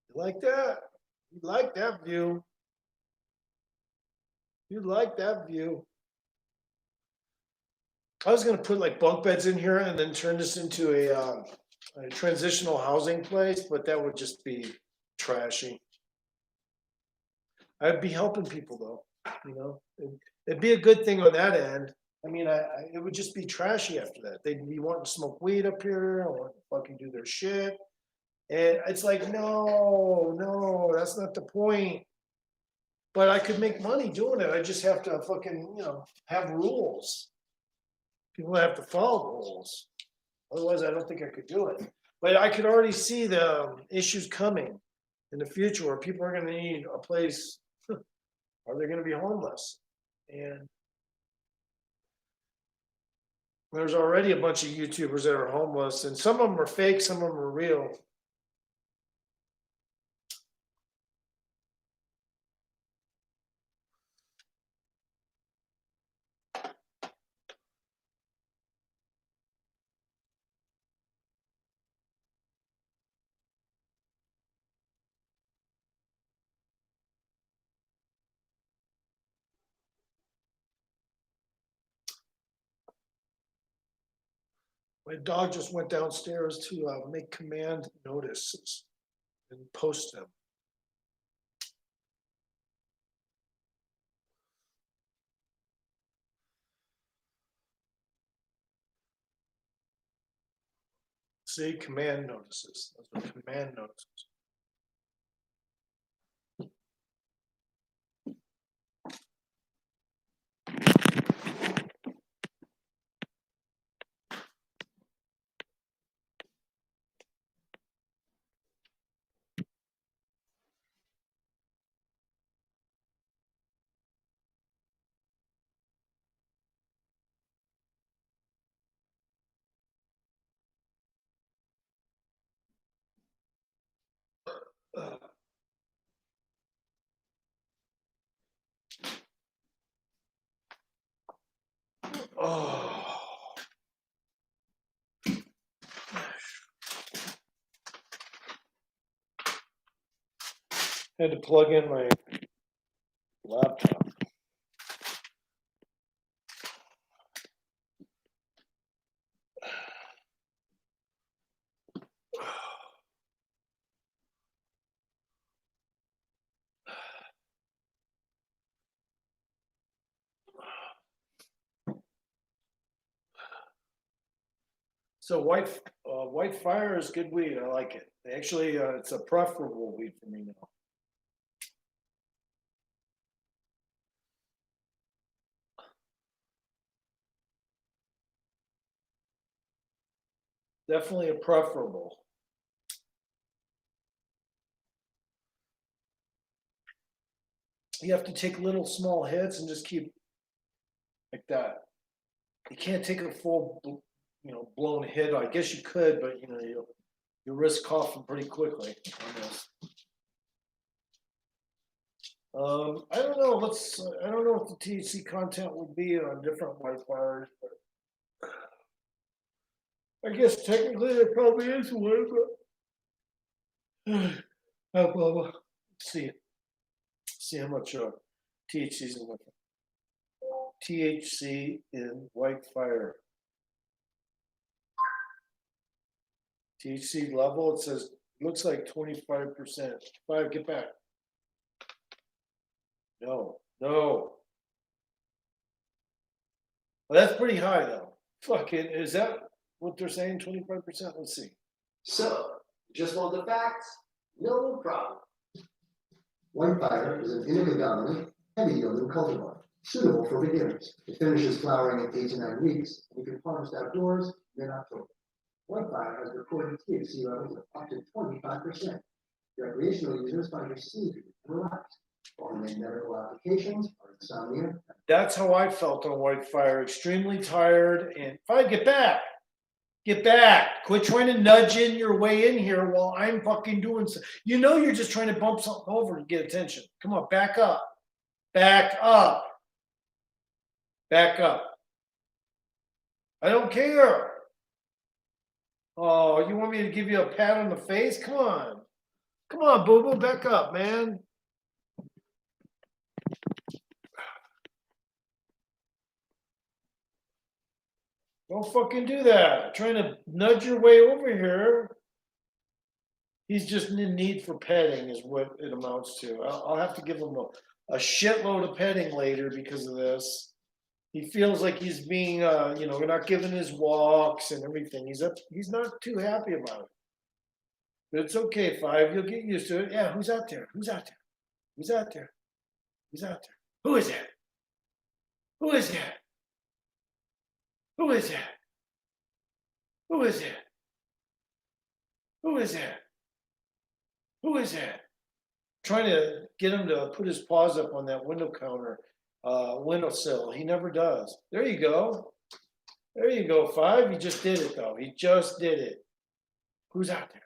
You like that? You like that view? You like that view? I was gonna put like bunk beds in here and then turn this into a transitional housing place, but that would just be trashy. I'd be helping people though, you know. It'd be a good thing on that end. I mean, it would just be trashy after that. They'd be wanting to smoke weed up here or fucking do their shit. And it's like, no, that's not the point. But I could make money doing it. I just have to fucking, have rules. People have to follow rules. Otherwise, I don't think I could do it. But I could already see the issues coming in the future where people are going to need a place. Are they going to be homeless? And there's already a bunch of YouTubers that are homeless, and some of them are fake, some of them are real. My dog just went downstairs to make command notices and post them. See, command notices. Those are command notices. Oh. Had to plug in my laptop. So white fire is good weed. I like it. Actually, it's a preferable weed for me now. Definitely a preferable. You have to take little small hits and just keep like that. You can't take a full, blown hit. I guess you could, but you risk coughing pretty quickly on this. I don't know. I don't know what the THC content would be on different white fires, but I guess technically there probably is one, but let's see how much THC is in with it. THC in white fire. THC level, it says, looks like 25%. 5, get back. No. Well, that's pretty high though. Fucking, is that what they're saying, 25%? Let's see. So, just want the facts? No problem. White fire is an indica dominant, heavy yielding cultivar. suitable for beginners. It finishes flowering at 8 to 9 weeks, and you can harvest outdoors mid-October. Wildfire has recorded THC levels of up to 25%. Recreational users find it sleepy and relaxed, while the main medical applications are insomnia. That's how I felt on Whitefire, extremely tired, and fine, get back. Get back. Quit trying to nudge in your way in here while I'm fucking doing so. You know you're just trying to bump something over to get attention. Come on, back up. Back up. Back up. I don't care. Oh, you want me to give you a pat on the face? Come on. Come on, boo-boo, back up, man. Don't fucking do that. Trying to nudge your way over here. He's just in need for petting is what it amounts to. I'll have to give him a shitload of petting later because of this. He feels like he's being, we're not giving his walks and everything. He's not too happy about it. But it's okay, Five. You'll get used to it. Yeah, who's out there? Who's out there? Who's out there? Who's out there? Who is that? Who is that? Who is that? Who is that? Who is that? Who is that? Trying to get him to put his paws up on that windowsill. He never does. There you go. There you go, Five. He just did it, though. He just did it. Who's out there?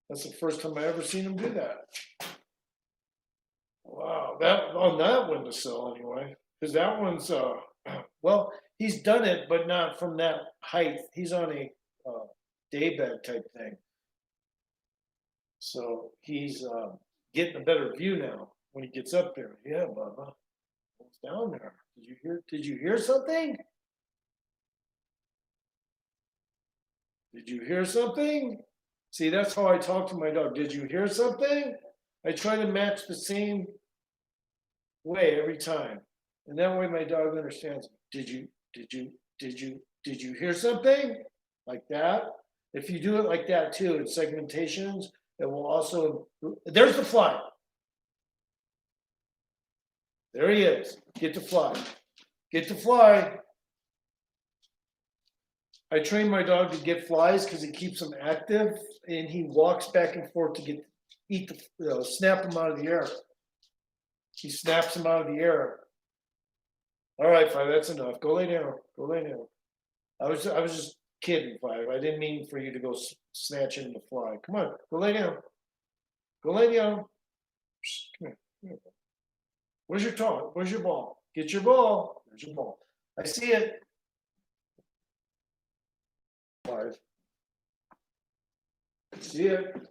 That's the first time I ever seen him do that. Wow, that on that windowsill anyway, because that one's well, he's done it, but not from that height. He's on a daybed type thing, so he's getting a better view now when he gets up there. Yeah, Bubba, what's down there? Did you hear something? Did you hear something? See, that's how I talk to my dog. Did you hear something? I try to match the same way every time. And that way my dog understands. Did you hear something? Like that? If you do it like that too, in segmentations, it will also, there's the fly. There he is. Get the fly. Get the fly. I train my dog to get flies because it keeps him active, and he walks back and forth to snap them out of the air. He snaps them out of the air. All right, Five, that's enough. Go lay down. Go lay down. I was just kidding, Five. I didn't mean for you to go snatch in the fly. Come on, go lay down. Go lay down. Come here. Come here. Where's your toy? Where's your ball? Get your ball. There's your ball. I see it. Five. See it?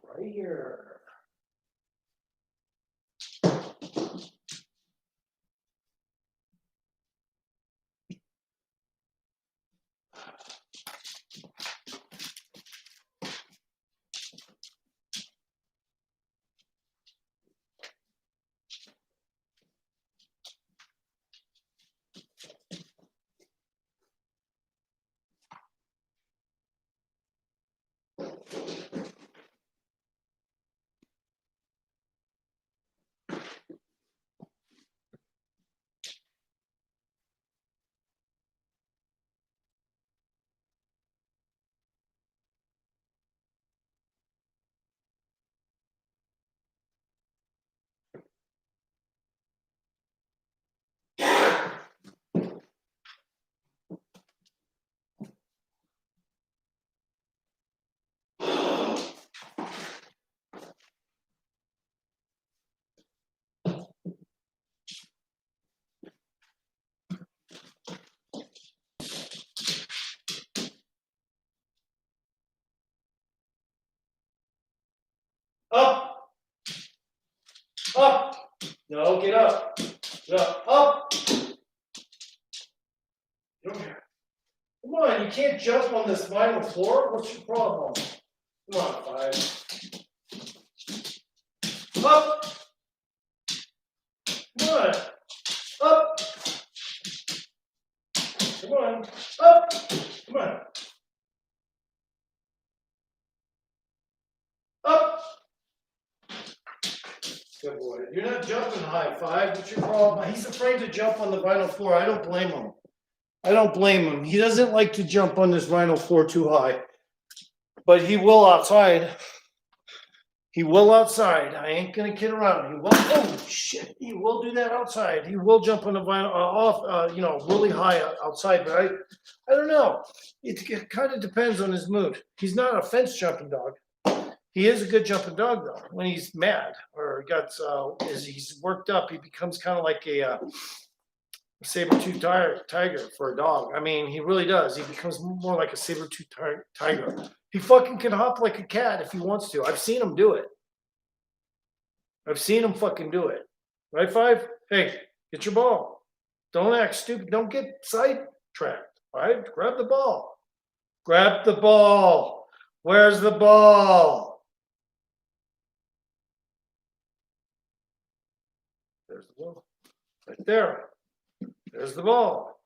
Right here. Up. Up. No, get up. Get up. Up. Come on, you can't jump on this vinyl floor. What's your problem? Come on, Five. Up. Come on. Up. You're not jumping high, Five. What's your problem? He's afraid to jump on the vinyl floor. I don't blame him. I don't blame him. He doesn't like to jump on this vinyl floor too high. But he will outside. He will outside. I ain't gonna kid around. He will. Oh shit! He will do that outside. He will jump on the vinyl really high outside. But I don't know. It kind of depends on his mood. He's not a fence jumping dog. He is a good jumping dog though. When he's mad or as he's worked up, he becomes kind of like a saber-toothed tiger for a dog. I mean, he really does. He becomes more like a saber-toothed tiger. He fucking can hop like a cat if he wants to. I've seen him do it. I've seen him fucking do it. Right, Five? Hey, get your ball. Don't act stupid. Don't get sidetracked. Right? Grab the ball. Grab the ball. Where's the ball? There's the ball. Right there. There's the ball.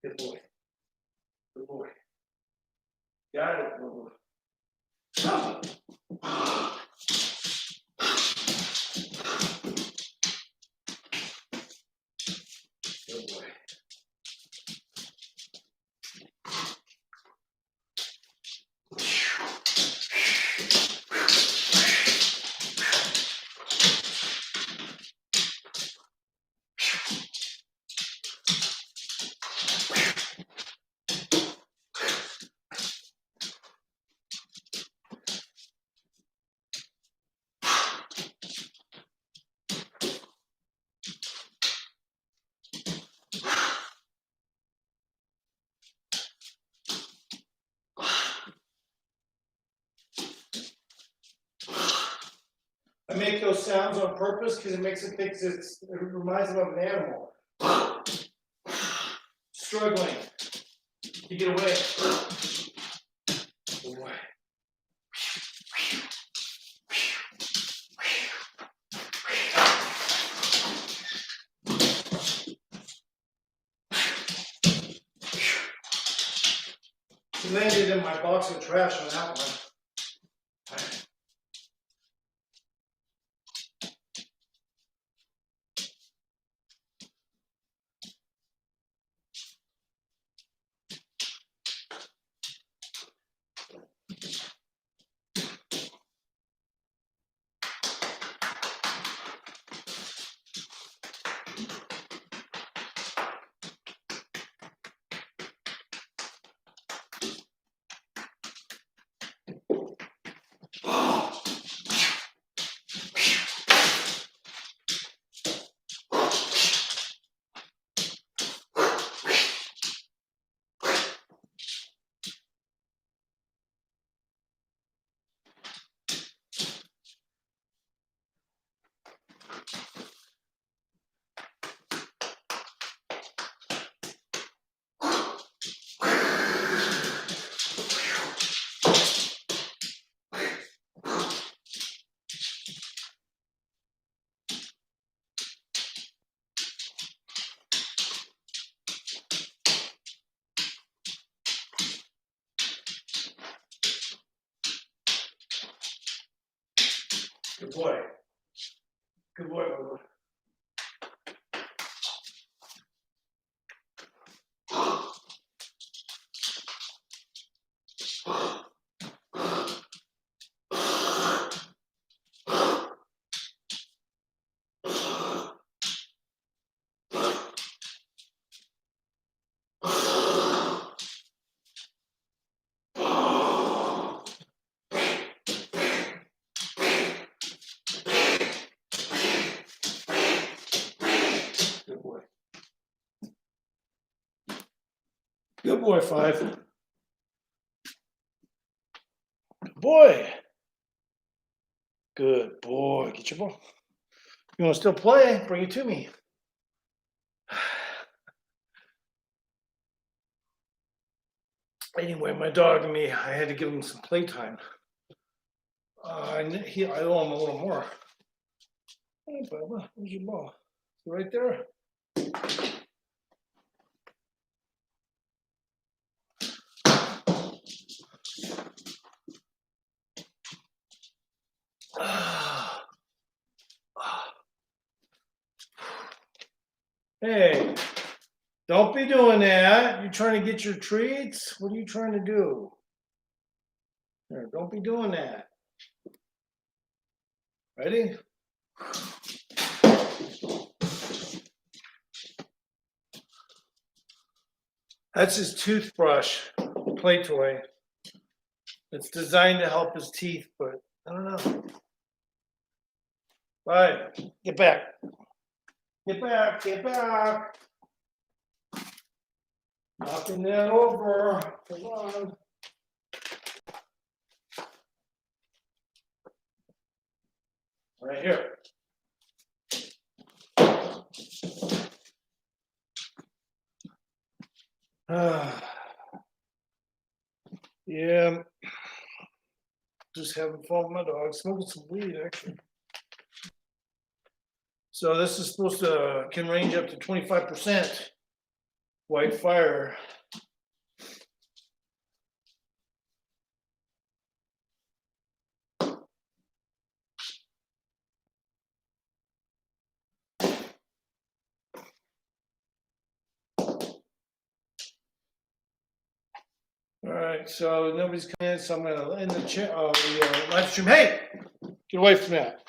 Good boy. Good boy. Got it, good boy. Good boy. I make those sounds on purpose because it makes it think it reminds them of an animal. Struggling to get away. Away. He landed in my box of trash on that one. Good boy. Good boy, Bubba. Good boy. Good boy, 5. Good boy. Good boy. Get your ball. You want to still play? Bring it to me. Anyway, my dog and me, I had to give him some playtime. I owe him a little more. Hey, Bubba, where's your ball? Right there. Hey, don't be doing that. You trying to get your treats? What are you trying to do? Here, don't be doing that. Ready? That's his toothbrush, play toy. It's designed to help his teeth, but I don't know. All right, get back. Get back, get back. Knocking that over. Come on. Right here. Yeah. Just having fun with my dog, smoking some weed actually. So this is supposed to can range up to 25% white fire. All right, so nobody's coming in, so I'm gonna end the live stream. Hey, get away from that.